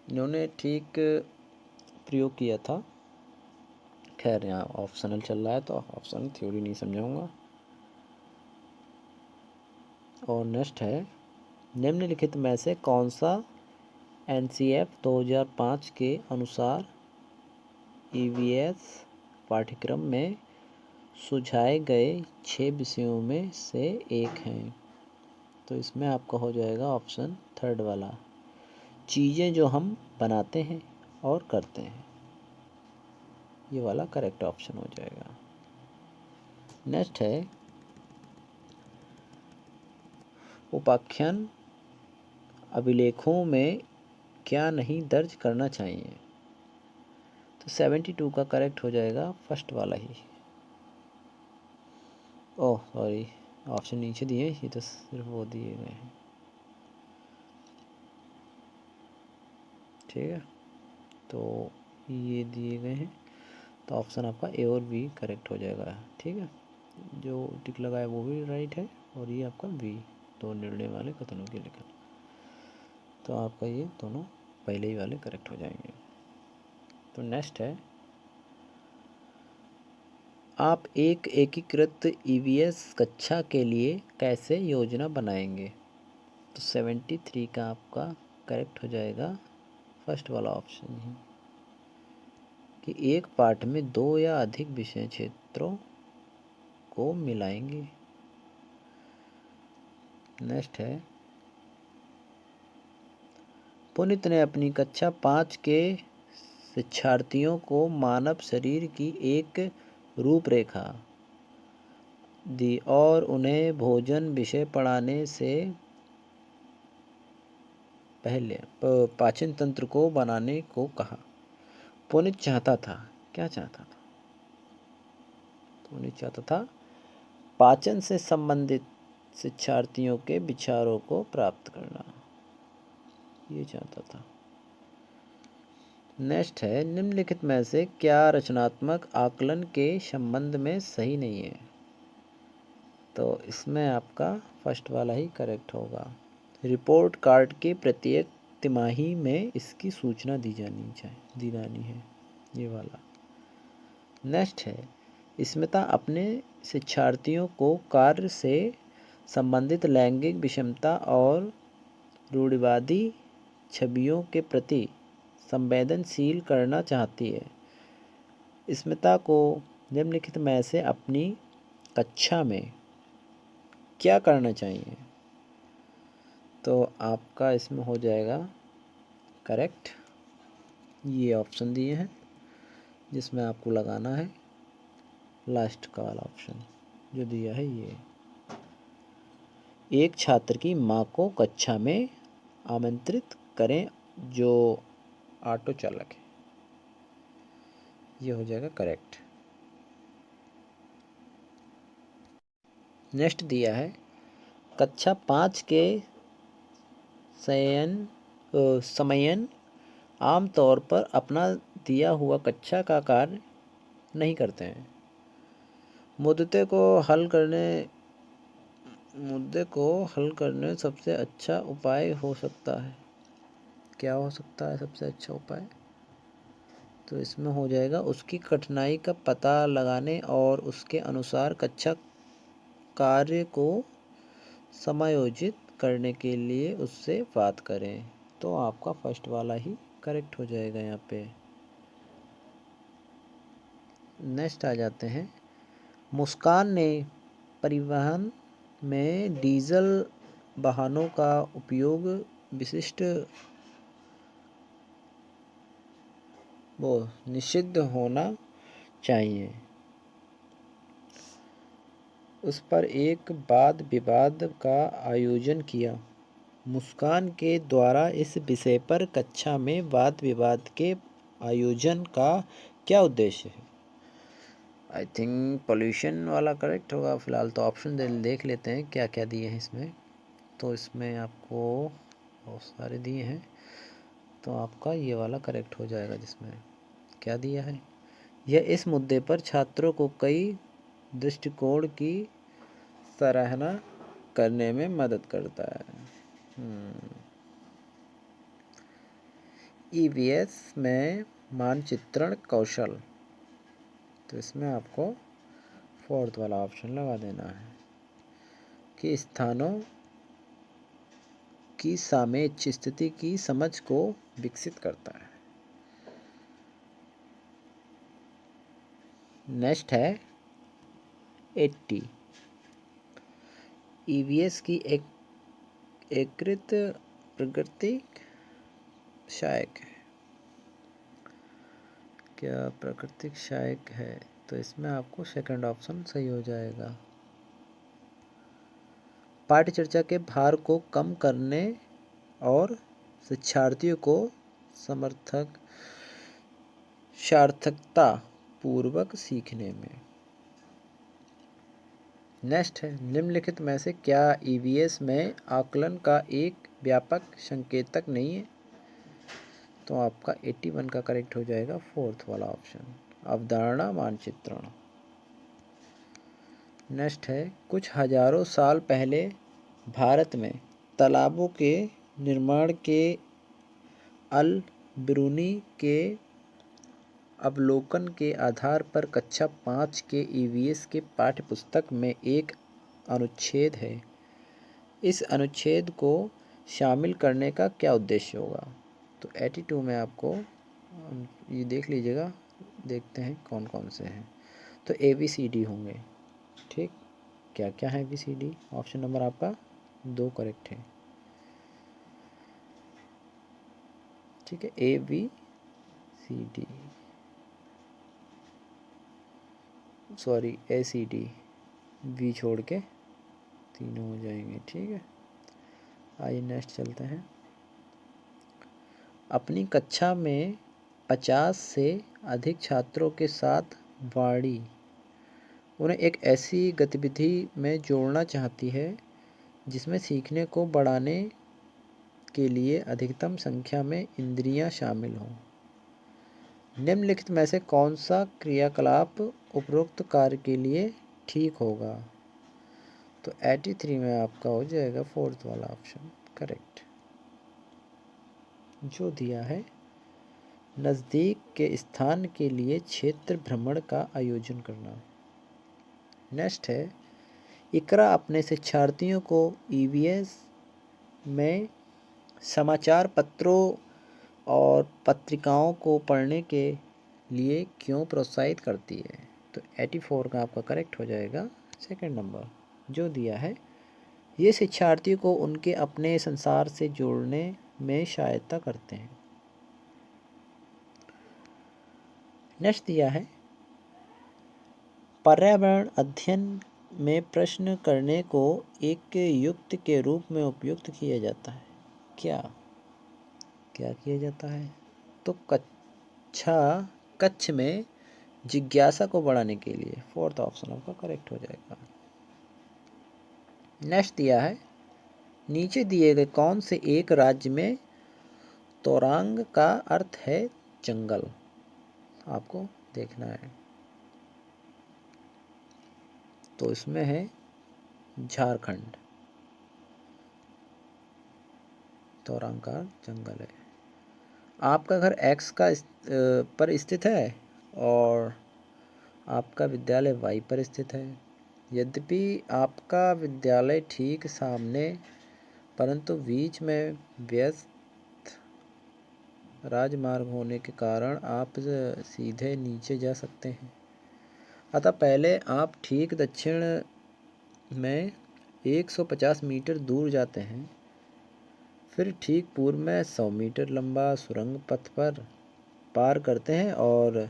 इन्होंने ठीक प्रयोग किया था। खैर यहाँ ऑप्शनल चल रहा है तो ऑप्शनल थ्योरी नहीं समझाऊंगा। और नेक्स्ट है, निम्नलिखित में से कौन सा एनसीएफ 2005 के अनुसार ईवीएस पाठ्यक्रम में सुझाए गए 6 विषयों में से एक है? तो इसमें आपका हो जाएगा ऑप्शन थर्ड वाला, चीज़ें जो हम बनाते हैं और करते हैं, ये वाला करेक्ट ऑप्शन हो जाएगा। नेक्स्ट है, उपाख्यान अभिलेखों में क्या नहीं दर्ज करना चाहिए? तो 72 का करेक्ट हो जाएगा फर्स्ट वाला ही। ओह सॉरी, ऑप्शन नीचे दिए, ये तो सिर्फ वो दिए गए हैं, ठीक है, तो ये दिए गए हैं, तो ऑप्शन आपका ए और बी करेक्ट हो जाएगा, ठीक है, जो टिक लगा है वो भी राइट है, और ये आपका बी, दो निर्णय वाले कथनों के लेखन, तो आपका ये दोनों पहले ही वाले करेक्ट हो जाएंगे। तो नेक्स्ट है, आप एक एकीकृत ईवीएस कक्षा के लिए कैसे योजना बनाएंगे? तो 73 का आपका करेक्ट हो जाएगा फर्स्ट वाला ऑप्शन ही, कि एक पाठ में 2 या अधिक विषय क्षेत्रों को मिलाएंगे। नेक्स्ट है, पुनित ने अपनी कक्षा 5 के शिक्षार्थियों को मानव शरीर की एक रूपरेखा दी और उन्हें भोजन विषय पढ़ाने से पहले पाचन तंत्र को बनाने को कहा। पुनित चाहता था, क्या चाहता था? पुनित चाहता था पाचन से संबंधित शिक्षार्थियों के विचारों को प्राप्त करना, ये चाहता था। नेक्स्ट है, निम्नलिखित में से क्या रचनात्मक आकलन के संबंध में सही नहीं है? तो इसमें आपका फर्स्ट वाला ही करेक्ट होगा, रिपोर्ट कार्ड के प्रत्येक तिमाही में इसकी सूचना दी जानी है, ये वाला। नेक्स्ट है, स्मिता अपने शिक्षार्थियों को कार्य से संबंधित लैंगिक विषमता और रूढ़िवादी छवियों के प्रति संवेदनशील करना चाहती है। स्मिता को निम्नलिखित में से अपनी कक्षा में क्या करना चाहिए? तो आपका इसमें हो जाएगा करेक्ट, ये ऑप्शन दिए हैं जिसमें आपको लगाना है लास्ट का वाला ऑप्शन जो दिया है, ये एक छात्र की मां को कक्षा में आमंत्रित करें जो ऑटो चालक है, ये हो जाएगा करेक्ट। नेक्स्ट दिया है, कक्षा 5 के समयन आमतौर पर अपना दिया हुआ कक्षा का कार्य नहीं करते हैं। मुद्दे को हल करने सबसे अच्छा उपाय हो सकता है, क्या हो सकता है सबसे अच्छा उपाय? तो इसमें हो जाएगा उसकी कठिनाई का पता लगाने और उसके अनुसार कक्षा कार्य को समायोजित करने के लिए उससे बात करें। तो आपका फर्स्ट वाला ही करेक्ट हो जाएगा यहाँ पे। नेक्स्ट आ जाते हैं, मुस्कान ने परिवहन में डीजल वाहनों का उपयोग विशिष्ट निषिद्ध होना चाहिए उस पर एक वाद विवाद का आयोजन किया। मुस्कान के द्वारा इस विषय पर कक्षा में वाद विवाद के आयोजन का क्या उद्देश्य है? आई थिंक पोल्यूशन वाला करेक्ट होगा। फिलहाल तो ऑप्शन देख लेते हैं क्या क्या दिए हैं इसमें। तो इसमें आपको बहुत सारे दिए हैं, तो आपका ये वाला करेक्ट हो जाएगा। जिसमें क्या दिया है, यह इस मुद्दे पर छात्रों को कई दृष्टिकोण की सराहना करने में मदद करता है। ईवीएस में मानचित्रण कौशल, तो इसमें आपको फोर्थ वाला ऑप्शन लगा देना है कि स्थानों की सापेक्ष स्थिति की समझ को विकसित करता है। नेक्स्ट है 80। ईवीएस की एक एकीकृत प्राकृतिक सहायक है। क्या प्राकृतिक सहायक है? तो इसमें आपको सेकंड ऑप्शन सही हो जाएगा। पाठ्य चर्चा के भार को कम करने और शिक्षार्थियों को सार्थकता पूर्वक सीखने में। नेक्स्ट है, निम्नलिखित में से क्या ईवीएस में आकलन का एक व्यापक संकेतक नहीं है? तो आपका 81 का करेक्ट हो जाएगा फोर्थ वाला ऑप्शन, अवधारणा मानचित्रण। नेक्स्ट है, कुछ हजारों साल पहले भारत में तालाबों के निर्माण के अल बिरूनी के अवलोकन के आधार पर कक्षा 5 के ईवीएस के पाठ्य पुस्तक में एक अनुच्छेद है। इस अनुच्छेद को शामिल करने का क्या उद्देश्य होगा? तो 82 में आपको ये देख लीजिएगा, देखते हैं कौन कौन से हैं। तो ABCD होंगे। ठीक, क्या क्या है ABCD? ऑप्शन नंबर आपका 2 करेक्ट है। ठीक है, ABCD, सॉरी ACD, बी छोड़ के तीनों हो जाएंगे। ठीक है, आइए नेक्स्ट चलते हैं। अपनी कक्षा में 50 से अधिक छात्रों के साथ वाणी उन्हें एक ऐसी गतिविधि में जोड़ना चाहती है जिसमें सीखने को बढ़ाने के लिए अधिकतम संख्या में इंद्रियां शामिल हों। निम्नलिखित में से कौन सा क्रियाकलाप उपरोक्त कार्य के लिए ठीक होगा? तो 83 में आपका हो जाएगा फोर्थ वाला ऑप्शन करेक्ट, जो दिया है नज़दीक के स्थान के लिए क्षेत्र भ्रमण का आयोजन करना। नेक्स्ट है, इकरा अपने शिक्षार्थियों को ईवीएस में समाचार पत्रों और पत्रिकाओं को पढ़ने के लिए क्यों प्रोत्साहित करती है? तो 84 का आपका करेक्ट हो जाएगा सेकंड नंबर, जो दिया है ये शिक्षार्थियों को उनके अपने संसार से जोड़ने में सहायता करते हैं। नेक्स्ट दिया है, पर्यावरण अध्ययन में प्रश्न करने को एक युक्ति के रूप में उपयुक्त किया जाता है। क्या क्या किया जाता है? तो कक्ष में जिज्ञासा को बढ़ाने के लिए। फोर्थ ऑप्शन आपका करेक्ट हो जाएगा। नेक्स्ट दिया है, नीचे दिए गए कौन से एक राज्य में तोरांग का अर्थ है जंगल? आपको देखना है। तो इसमें है झारखंड, तोरांग का जंगल है। आपका घर X पर स्थित है और आपका विद्यालय Y पर स्थित है। यद्यपि आपका विद्यालय ठीक सामने परंतु बीच में व्यस्त राजमार्ग होने के कारण आप सीधे नीचे जा सकते हैं। अतः पहले आप ठीक दक्षिण में 150 मीटर दूर जाते हैं, फिर ठीक पूर्व में 100 मीटर लंबा सुरंग पथ पर पार करते हैं और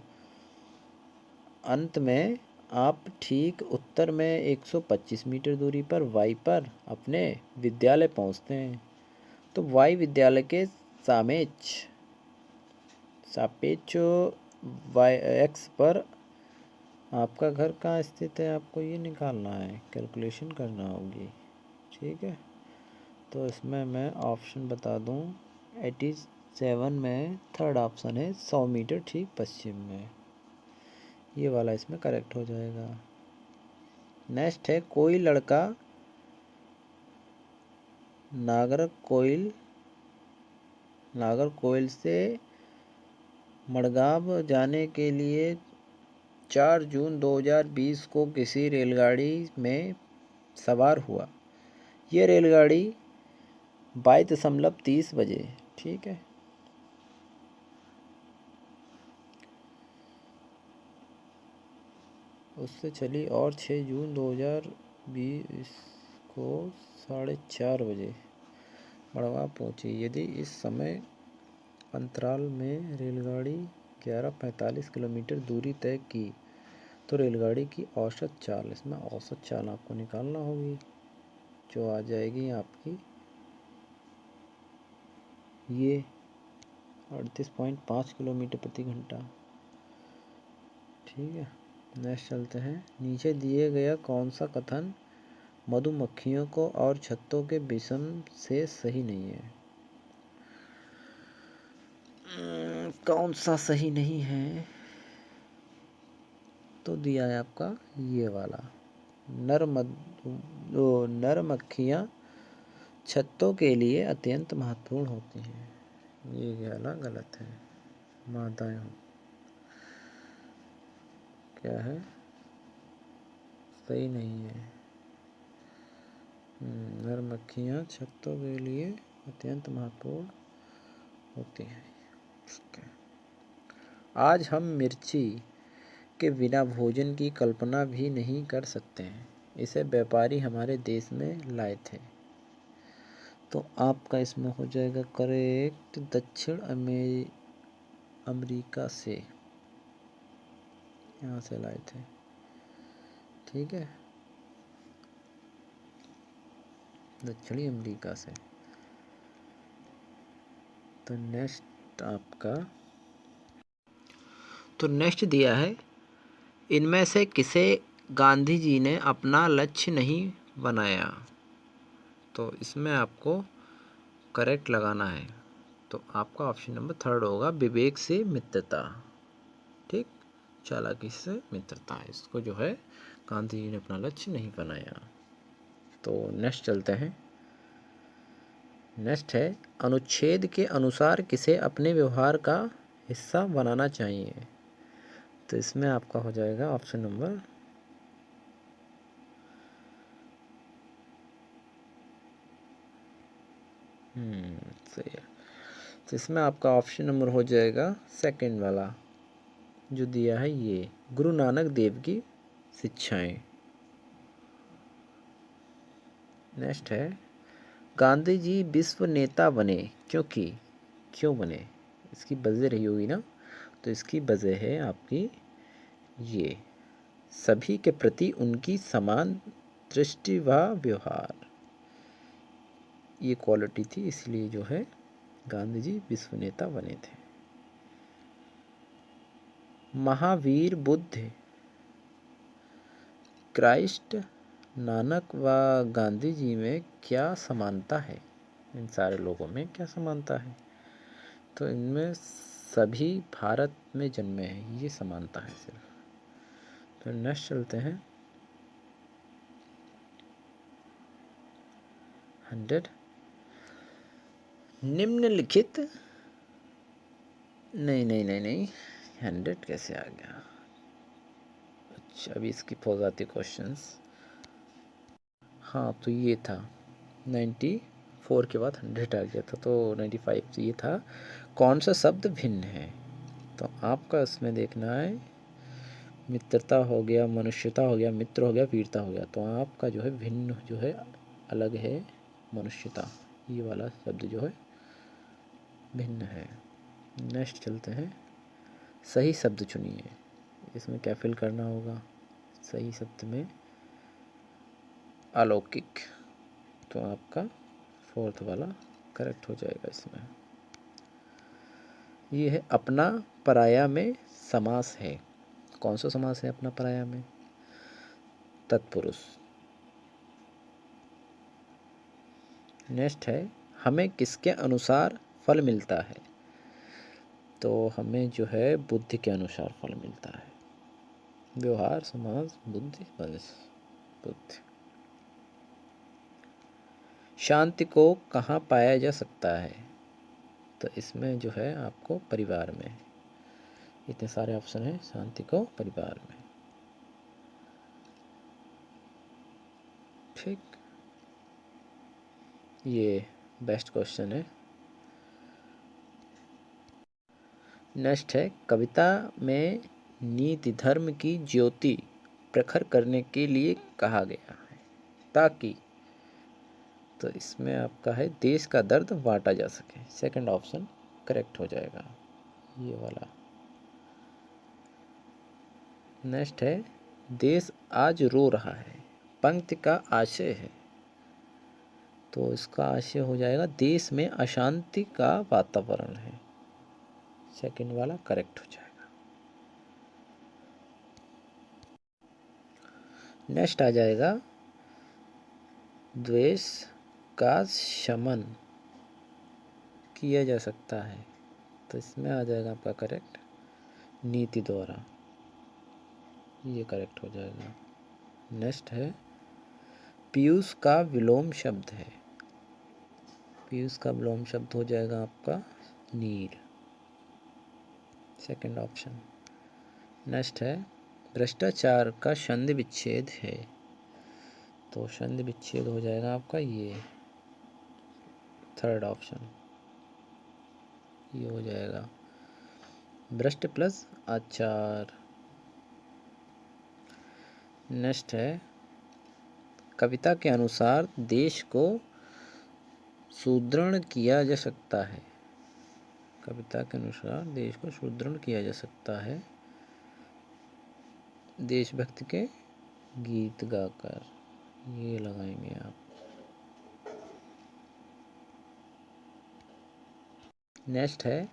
अंत में आप ठीक उत्तर में 125 मीटर दूरी पर वाई पर अपने विद्यालय पहुंचते हैं। तो वाई विद्यालय के सापेक्ष वाई एक्स पर आपका घर कहाँ स्थित है, आपको ये निकालना है, कैलकुलेशन करना होगी। ठीक है, तो इसमें मैं ऑप्शन बता दूं, 87 में थर्ड ऑप्शन है 100 मीटर ठीक पश्चिम में, ये वाला इसमें करेक्ट हो जाएगा। नेक्स्ट है, कोई लड़का नागरकोइल से मडगांव जाने के लिए 4 जून 2020 को किसी रेलगाड़ी में सवार हुआ। ये रेलगाड़ी 22:30 बजे, ठीक है, उससे चली और 6 जून 2020 को 4:30 बजे मडगांव पहुंची। यदि इस समय अंतराल में रेलगाड़ी 11:45 किलोमीटर दूरी तय की तो रेलगाड़ी की औसत चाल, इसमें औसत चाल आपको निकालना होगी, जो आ जाएगी आपकी ये 38.5 किलोमीटर प्रति घंटा। ठीक है, नेक्स्ट चलते हैं। नीचे दिए गया कौन सा कथन मधुमक्खियों को और छत्तों के विषम से सही नहीं है? कौन सा सही नहीं है? तो दिया है आपका ये वाला, नर मक्खियाँ छत्तों के लिए अत्यंत महत्वपूर्ण होती हैं। ये वाला गलत है, मादाएं क्या है, सही नहीं है। नर मक्खियाँ छत्तों के लिए अत्यंत महत्वपूर्ण होती हैं। आज हम मिर्ची के बिना भोजन की कल्पना भी नहीं कर सकते हैं, इसे व्यापारी हमारे देश में लाए थे। तो आपका इसमें हो जाएगा करेक्ट, दक्षिण अमेरिका से यहाँ से लाए थे। ठीक है, दक्षिणी अमेरिका से। तो नेक्स्ट दिया है, इनमें से किसे गांधी जी ने अपना लक्ष्य नहीं बनाया? तो इसमें आपको करेक्ट लगाना है, तो आपका ऑप्शन नंबर 3 होगा, विवेक से मित्रता। ठीक, चालाकी से मित्रता, इसको जो है गांधी जी ने अपना लक्ष्य नहीं बनाया। तो नेक्स्ट चलते हैं। नेक्स्ट है, अनुच्छेद के अनुसार किसे अपने व्यवहार का हिस्सा बनाना चाहिए? तो इसमें आपका हो जाएगा ऑप्शन नंबर सही है। तो इसमें आपका ऑप्शन नंबर हो जाएगा सेकंड वाला, जो दिया है ये, गुरु नानक देव की शिक्षाएं। नेक्स्ट है, गांधी जी विश्व नेता बने क्योंकि, क्यों बने, इसकी वजह रही होगी ना, तो इसकी वजह है आपकी ये, सभी के प्रति उनकी समान दृष्टि व व्यवहार, ये क्वालिटी थी, इसलिए जो है गांधी जी विश्व नेता बने थे। महावीर बुद्ध, क्राइस्ट, नानक व गांधी जी में क्या समानता है? इन सारे लोगों में क्या समानता है? तो इनमें सभी भारत में जन्मे हैं, ये समानता है सिर्फ। तो नेक्स्ट चलते हैं। 100 निम्नलिखित, नहीं 100 कैसे आ गया? अच्छा, अभी स्किप हो जाते क्वेश्चंस। हाँ, तो ये था 94 के बाद 100 आ गया था, तो 95 ये था। कौन सा शब्द भिन्न है? तो आपका इसमें देखना है, मित्रता हो गया, मनुष्यता हो गया, मित्र हो गया, वीरता हो गया। तो आपका जो है भिन्न जो है अलग है, मनुष्यता, ये वाला शब्द जो है भिन्न है। नेक्स्ट चलते हैं, सही शब्द चुनिए। इसमें क्या फिल करना होगा? सही शब्द में अलौकिक, तो आपका फोर्थ वाला करेक्ट हो जाएगा इसमें। ये है अपना पराया में समास है। कौन सा समास है अपना पराया में? तत्पुरुष। नेक्स्ट है, हमें किसके अनुसार फल मिलता है? तो हमें जो है बुद्धि के अनुसार फल मिलता है। व्यवहार, समाज, बुद्धि, बुद्धि। शांति को कहाँ पाया जा सकता है? तो इसमें जो है आपको परिवार में, इतने सारे ऑप्शन हैं। शांति को परिवार में, ठीक। ये बेस्ट क्वेश्चन है। नेक्स्ट है, कविता में नीति धर्म की ज्योति प्रखर करने के लिए कहा गया है, ताकि, तो इसमें आपका है देश का दर्द बांटा जा सके। सेकंड ऑप्शन करेक्ट हो जाएगा, ये वाला। नेक्स्ट है, देश आज रो रहा है, पंक्ति का आशय है। तो इसका आशय हो जाएगा देश में अशांति का वातावरण है। सेकंड वाला करेक्ट हो जाएगा। नेक्स्ट आ जाएगा, द्वेष का शमन किया जा सकता है। तो इसमें आ जाएगा आपका करेक्ट नीति द्वारा, ये करेक्ट हो जाएगा। नेक्स्ट है, पीयूष का विलोम शब्द है। पीयूष का विलोम शब्द हो जाएगा आपका नीर, सेकंड ऑप्शन। नेक्स्ट है, भ्रष्टाचार का संधि विच्छेद है। तो संधि विच्छेद हो जाएगा आपका ये थर्ड ऑप्शन, ये हो जाएगा भ्रष्ट प्लस आचार। नेक्स्ट है, कविता के अनुसार देश को सुदृढ़ किया जा सकता है। कविता के अनुसार देश को सुदृढ़ किया जा सकता है देशभक्ति के गीत गाकर, ये लगाएंगे आप। नेक्स्ट है,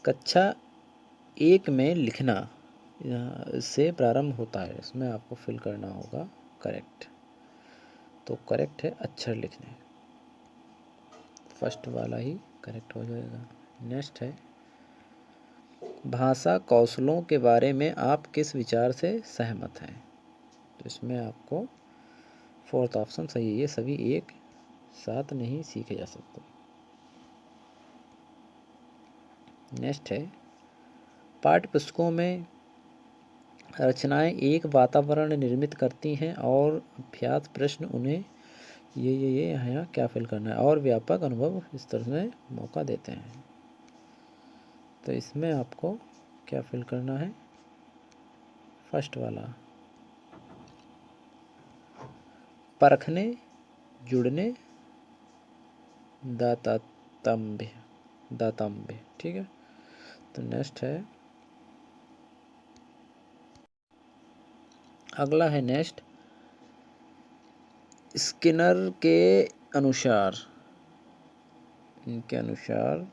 कक्षा 1 में लिखना से प्रारंभ होता है, इसमें आपको फिल करना होगा करेक्ट। तो करेक्ट है अक्षर लिखने, फर्स्ट वाला ही करेक्ट हो जाएगा। नेक्स्ट है, भाषा कौशलों के बारे में आप किस विचार से सहमत हैं? तो इसमें आपको फोर्थ ऑप्शन सही है, ये सभी एक साथ नहीं सीखे जा सकते। नेक्स्ट है, पाठ्य पुस्तकों में रचनाएं एक वातावरण निर्मित करती हैं और अभ्यास प्रश्न उन्हें ये यहाँ क्या फिल करना है, और व्यापक अनुभव स्तर में मौका देते हैं। तो इसमें आपको क्या फिल करना है, फर्स्ट वाला, परखने, जुड़ने, दातातम्य, दातम्य, ठीक है। तो नेक्स्ट है, अगला है नेक्स्ट, स्किनर के अनुसार, इनके अनुसार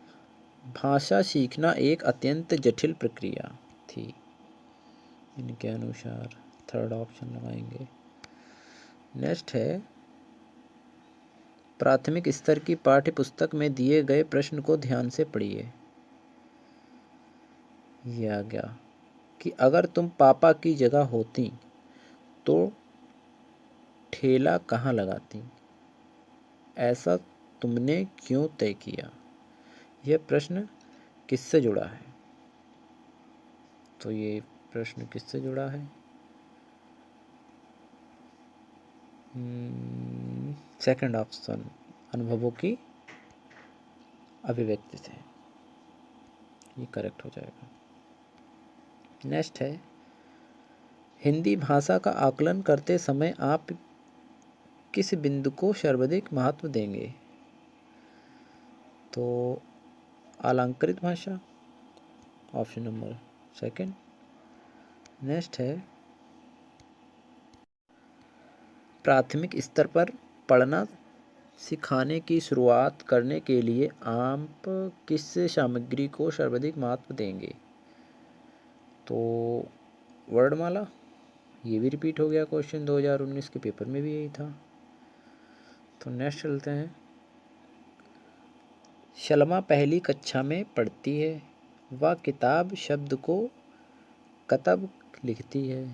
भाषा सीखना एक अत्यंत जटिल प्रक्रिया थी। इनके अनुसार थर्ड ऑप्शन लगाएंगे। नेक्स्ट है, प्राथमिक स्तर की पाठ्य पुस्तक में दिए गए प्रश्न को ध्यान से पढ़िए। यह आ गया कि अगर तुम पापा की जगह होती तो ठेला कहाँ लगाती, ऐसा तुमने क्यों तय किया? यह प्रश्न किससे जुड़ा है? तो ये प्रश्न किससे जुड़ा है? सेकंड ऑप्शन, अनुभवों की अभिव्यक्ति से, ये करेक्ट हो जाएगा। नेक्स्ट है, हिंदी भाषा का आकलन करते समय आप किस बिंदु को सर्वाधिक महत्व देंगे? तो अलंकृत भाषा, ऑप्शन नंबर सेकंड। नेक्स्ट है, प्राथमिक स्तर पर पढ़ना सिखाने की शुरुआत करने के लिए आप किस सामग्री को सर्वाधिक महत्व देंगे? तो वर्णमाला, ये भी रिपीट हो गया क्वेश्चन, 2019 के पेपर में भी यही था। तो नेक्स्ट चलते हैं, शलमा पहली कक्षा में पढ़ती है, वह किताब शब्द को कतब लिखती है।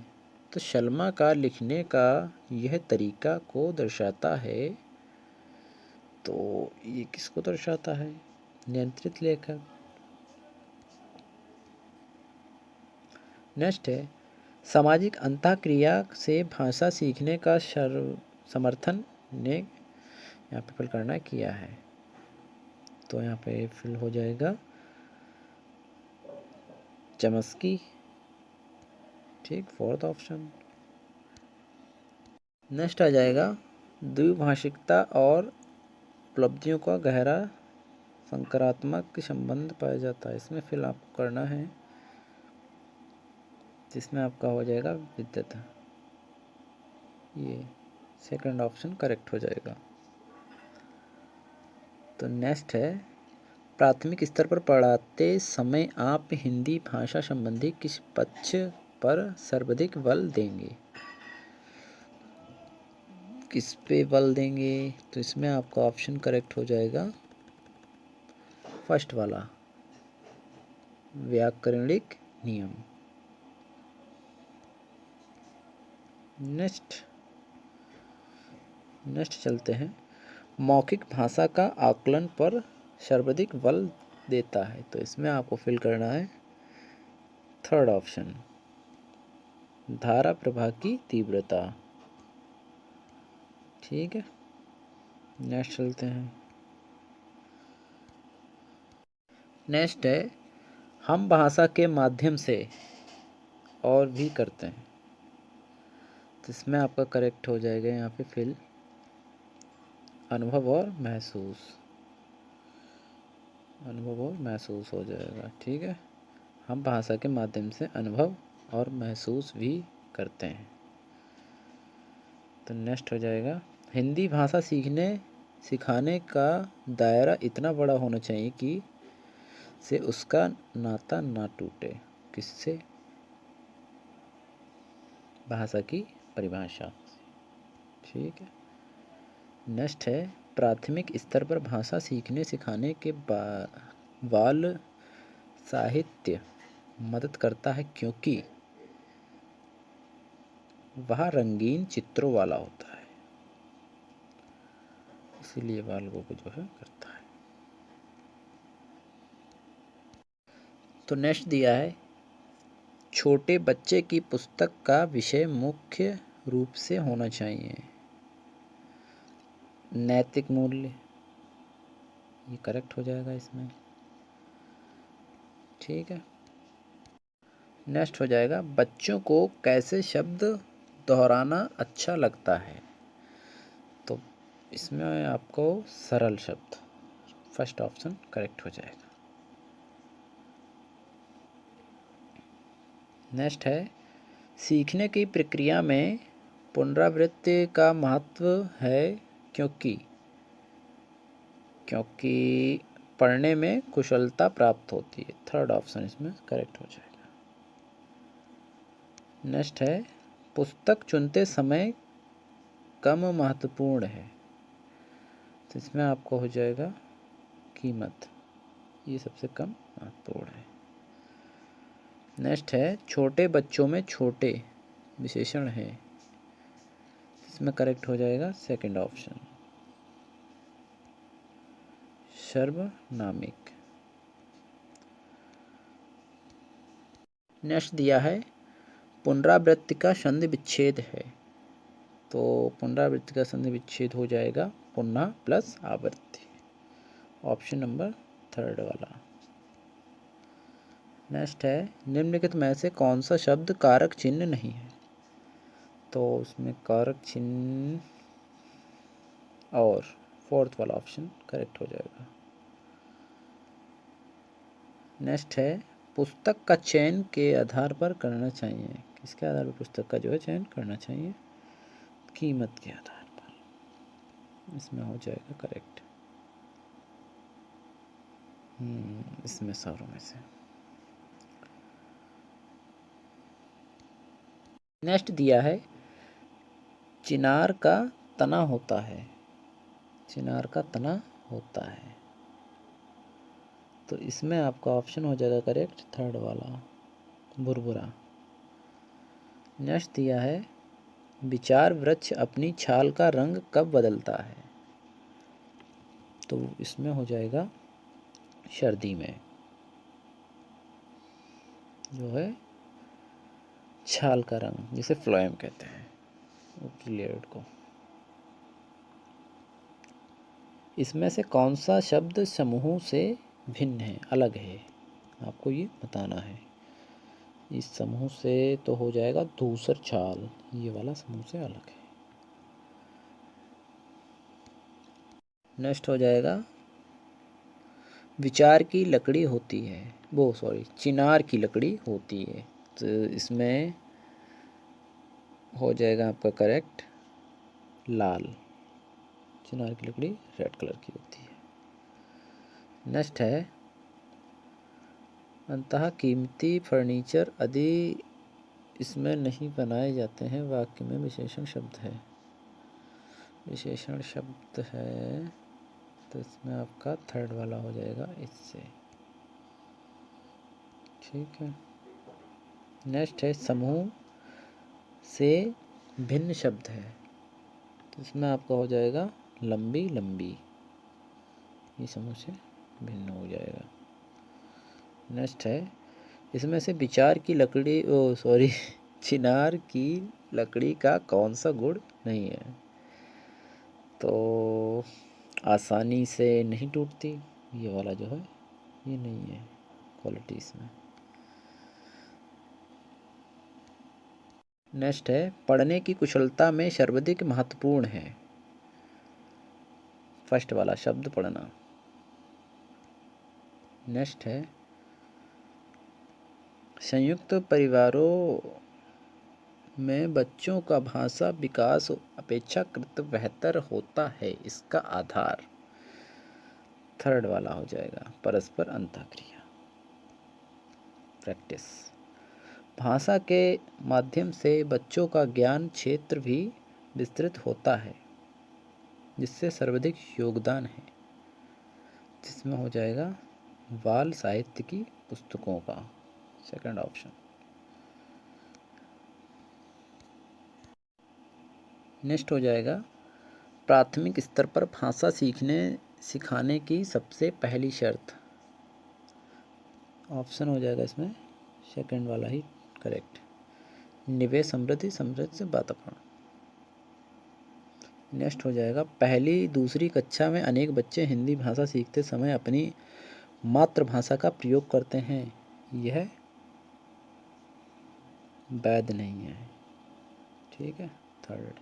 तो शलमा का लिखने का यह तरीका को दर्शाता है, तो ये किसको दर्शाता है? नियंत्रित लेखक। नेक्स्ट है, सामाजिक अंतःक्रिया से भाषा सीखने का समर्थन ने यहाँ पे फिल करना किया है। तो यहाँ पे फिल हो जाएगा चमस्की, ठीक, फोर्थ ऑप्शन। नेक्स्ट आ जाएगा, द्विभाषिकता और उपलब्धियों का गहरा संकरात्मक संबंध पाया जाता है। इसमें फिल आपको करना है, जिसमें आपका हो जाएगा विद्वता, ये सेकंड ऑप्शन करेक्ट हो जाएगा। तो नेक्स्ट है, प्राथमिक स्तर पर पढ़ाते समय आप हिंदी भाषा संबंधी किस पक्ष पर सर्वाधिक बल देंगे? किस पे बल देंगे? तो इसमें आपका ऑप्शन करेक्ट हो जाएगा फर्स्ट वाला, व्याकरणिक नियम। नेक्स्ट चलते हैं, मौखिक भाषा का आकलन पर सर्वाधिक बल देता है। तो इसमें आपको फिल करना है थर्ड ऑप्शन, धारा प्रवाह की तीव्रता, ठीक है। नेक्स्ट चलते हैं, नेक्स्ट है, हम भाषा के माध्यम से और भी करते हैं। तो इसमें आपका करेक्ट हो जाएगा यहाँ पे फिल अनुभव और महसूस, अनुभव और महसूस हो जाएगा, ठीक है। हम भाषा के माध्यम से अनुभव और महसूस भी करते हैं। तो नेक्स्ट हो जाएगा, हिंदी भाषा सिखाने का दायरा इतना बड़ा होना चाहिए कि से उसका नाता ना टूटे। किससे? भाषा की परिभाषा, ठीक है। नेक्स्ट है, प्राथमिक स्तर पर भाषा सीखने सिखाने के बाल साहित्य मदद करता है क्योंकि वह रंगीन चित्रों वाला होता है, इसीलिए बालकों को जो है करता है। तो नेक्स्ट दिया है, छोटे बच्चे की पुस्तक का विषय मुख्य रूप से होना चाहिए नैतिक मूल्य, ये करेक्ट हो जाएगा इसमें, ठीक है। नेक्स्ट हो जाएगा, बच्चों को कैसे शब्द दोहराना अच्छा लगता है? तो इसमें आपको सरल शब्द, फर्स्ट ऑप्शन करेक्ट हो जाएगा। नेक्स्ट है, सीखने की प्रक्रिया में पुनरावृत्ति का महत्व है क्योंकि पढ़ने में कुशलता प्राप्त होती है, थर्ड ऑप्शन इसमें करेक्ट हो जाएगा। नेक्स्ट है, पुस्तक चुनते समय कम महत्वपूर्ण है, तो इसमें आपको हो जाएगा कीमत, ये सबसे कम महत्वपूर्ण है। नेक्स्ट है, छोटे बच्चों में छोटे विशेषण है, इसमें करेक्ट हो जाएगा सेकंड ऑप्शन, सर्वनामिक। नेक्स्ट दिया है, पुनरावृत्ति का संधि विच्छेद है, तो पुनरावृत्ति का संधि विच्छेद हो जाएगा पुनः प्लस आवृत्ति, ऑप्शन नंबर 3 वाला। नेक्स्ट है निम्नलिखित में से कौन सा शब्द कारक चिन्ह नहीं है, तो उसमें कारक चिन्ह और 4th वाला ऑप्शन करेक्ट हो जाएगा। नेक्स्ट है पुस्तक का चयन के आधार पर करना चाहिए, किसके आधार पर पुस्तक का जो है चयन करना चाहिए, कीमत के आधार पर, इसमें हो जाएगा करेक्ट। इसमें सारों में से। नेक्स्ट दिया है चिनार का तना होता है, चिनार का तना होता है, तो इसमें आपका ऑप्शन हो जाएगा करेक्ट 3rd वाला, बुरबुरा। नेक्स्ट दिया है विचार वृक्ष अपनी छाल का रंग कब बदलता है, तो इसमें हो जाएगा सर्दी में, जो है छाल का रंग जिसे फ्लोएम कहते हैं ऊपरी लेयर को। इसमें से कौन सा शब्द समूह से भिन्न है, अलग है, आपको ये बताना है। इस समूह से तो हो जाएगा धूसर छाल, ये वाला समूह से अलग है। नेक्स्ट हो जाएगा विचार की लकड़ी होती है, चिनार की लकड़ी होती है, तो इसमें हो जाएगा आपका करेक्ट लाल, चिनार की लकड़ी रेड कलर की होती है। नेक्स्ट है अंतः कीमती फर्नीचर आदि इसमें नहीं बनाए जाते हैं, वाक्य में विशेषण शब्द है, विशेषण शब्द है, तो इसमें आपका 3rd वाला हो जाएगा इससे, ठीक है। नेक्स्ट है समूह से भिन्न शब्द है, तो इसमें आपका हो जाएगा लंबी लंबी, ये समूह से भिन्न हो जाएगा। नेक्स्ट है इसमें से विचार की लकड़ी चिनार की लकड़ी का कौन सा गुण नहीं है, तो आसानी से नहीं टूटती, ये वाला जो है ये नहीं है क्वालिटी इसमें। नेक्स्ट है पढ़ने की कुशलता में सर्वाधिक महत्वपूर्ण है, फर्स्ट वाला शब्द पढ़ना। नेक्स्ट है संयुक्त परिवारों में बच्चों का भाषा विकास अपेक्षाकृत बेहतर होता है, इसका आधार 3rd वाला हो जाएगा परस्पर अंतःक्रिया, प्रैक्टिस। भाषा के माध्यम से बच्चों का ज्ञान क्षेत्र भी विस्तृत होता है, जिससे सर्वाधिक योगदान है, जिसमें हो जाएगा बाल साहित्य की पुस्तकों का, 2nd ऑप्शन। नेक्स्ट हो जाएगा प्राथमिक स्तर पर भाषा सिखाने की सबसे पहली शर्त, ऑप्शन हो जाएगा इसमें 2nd वाला ही करेक्ट, निवेश समृद्धि समृद्ध वातावरण। नेक्स्ट हो जाएगा पहली दूसरी कक्षा में अनेक बच्चे हिंदी भाषा सीखते समय अपनी मातृभाषा का प्रयोग करते हैं, यह वैध नहीं है, ठीक है 3rd।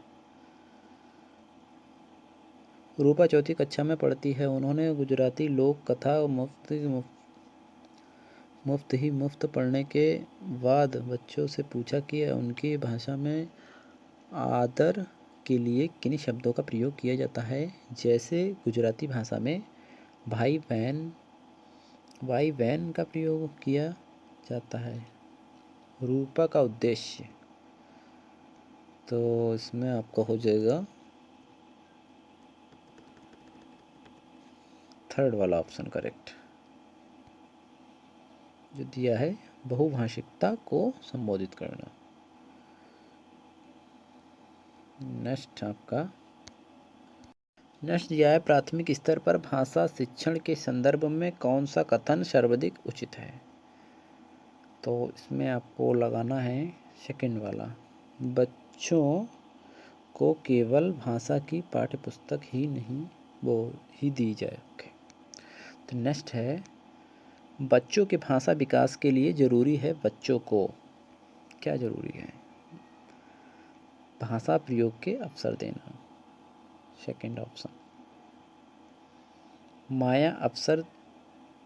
रूपा 4th कक्षा में पढ़ती है, उन्होंने गुजराती लोक कथा मुफ्त पढ़ने के बाद बच्चों से पूछा कि उनकी भाषा में आदर के लिए किन शब्दों का प्रयोग किया जाता है, जैसे गुजराती भाषा में भाई बहन का प्रयोग किया जाता है। रूपा का उद्देश्य, तो इसमें आपका हो जाएगा 3rd वाला ऑप्शन करेक्ट, जो दिया है बहुभाषिकता को संबोधित करना। नेक्स्ट दिया है प्राथमिक स्तर पर भाषा शिक्षण के संदर्भ में कौन सा कथन सर्वाधिक उचित है, तो इसमें आपको लगाना है 2nd वाला, बच्चों को केवल भाषा की पाठ्यपुस्तक ही नहीं वो ही दी जाए। ओके, तो नेक्स्ट है, बच्चों के भाषा विकास के लिए ज़रूरी है बच्चों को क्या ज़रूरी है? भाषा प्रयोग के अवसर देना, सेकंड ऑप्शन। माया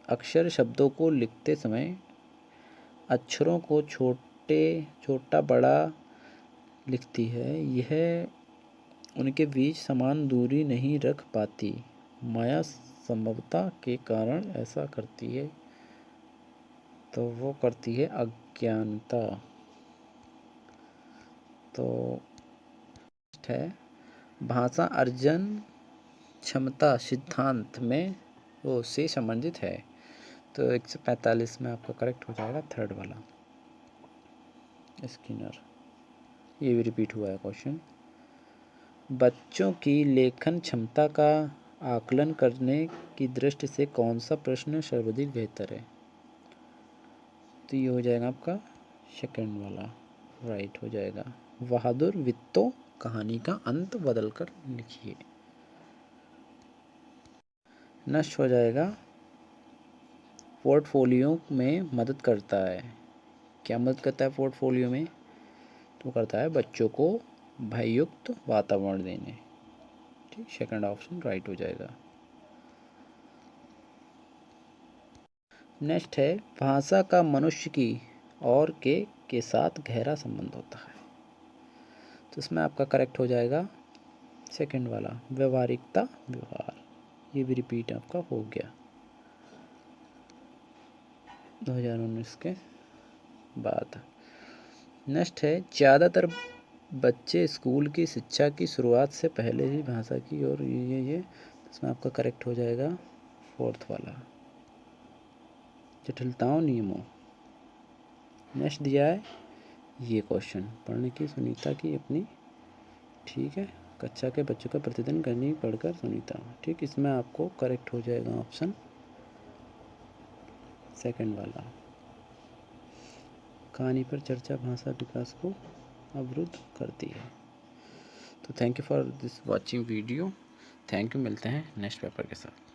अक्षर शब्दों को लिखते समय अक्षरों को छोटा बड़ा लिखती है, यह उनके बीच समान दूरी नहीं रख पाती। माया संभवता के कारण ऐसा करती है, तो वो करती है अज्ञानता। तो है भाषा अर्जन क्षमता सिद्धांत में वो से संबंधित है, तो 145 में आपका करेक्ट हो जाएगा थर्ड वाला, स्किनर। ये भी रिपीट हुआ है क्वेश्चन। बच्चों की लेखन क्षमता का आकलन करने की दृष्टि से कौन सा प्रश्न सर्वाधिक बेहतर है? तो ये हो जाएगा आपका सेकंड वाला, राइट हो जाएगा। बहादुर वित्तो कहानी का अंत बदलकर लिखिए। नष्ट हो जाएगा पोर्टफोलियो में मदद करता है। क्या मदद करता है पोर्टफोलियो में? तो करता है बच्चों को भययुक्त वातावरण देने। ठीक, सेकंड ऑप्शन राइट हो जाएगा। नेक्स्ट है, भाषा का मनुष्य की और के साथ गहरा संबंध होता है, तो इसमें आपका करेक्ट हो जाएगा सेकंड वाला, व्यवहारिकता व्यवहार। ये भी रिपीट आपका हो गया 2019 के बाद। नेक्स्ट है, ज़्यादातर बच्चे स्कूल की शिक्षा की शुरुआत से पहले ही भाषा की और ये इसमें आपका करेक्ट हो जाएगा फोर्थ वाला, जटिलताओं नियमों। नेक्स्ट दिया है ये क्वेश्चन, पढ़ने की सुनीता की अपनी, ठीक है, कक्षा के बच्चों का प्रतिदिन करनी पढ़कर सुनीता। ठीक, इसमें आपको करेक्ट हो जाएगा ऑप्शन सेकंड वाला, कहानी पर चर्चा भाषा विकास को अवरुद्ध करती है। तो thank you for this watching video. Thank you, मिलते हैं नेक्स्ट पेपर के साथ।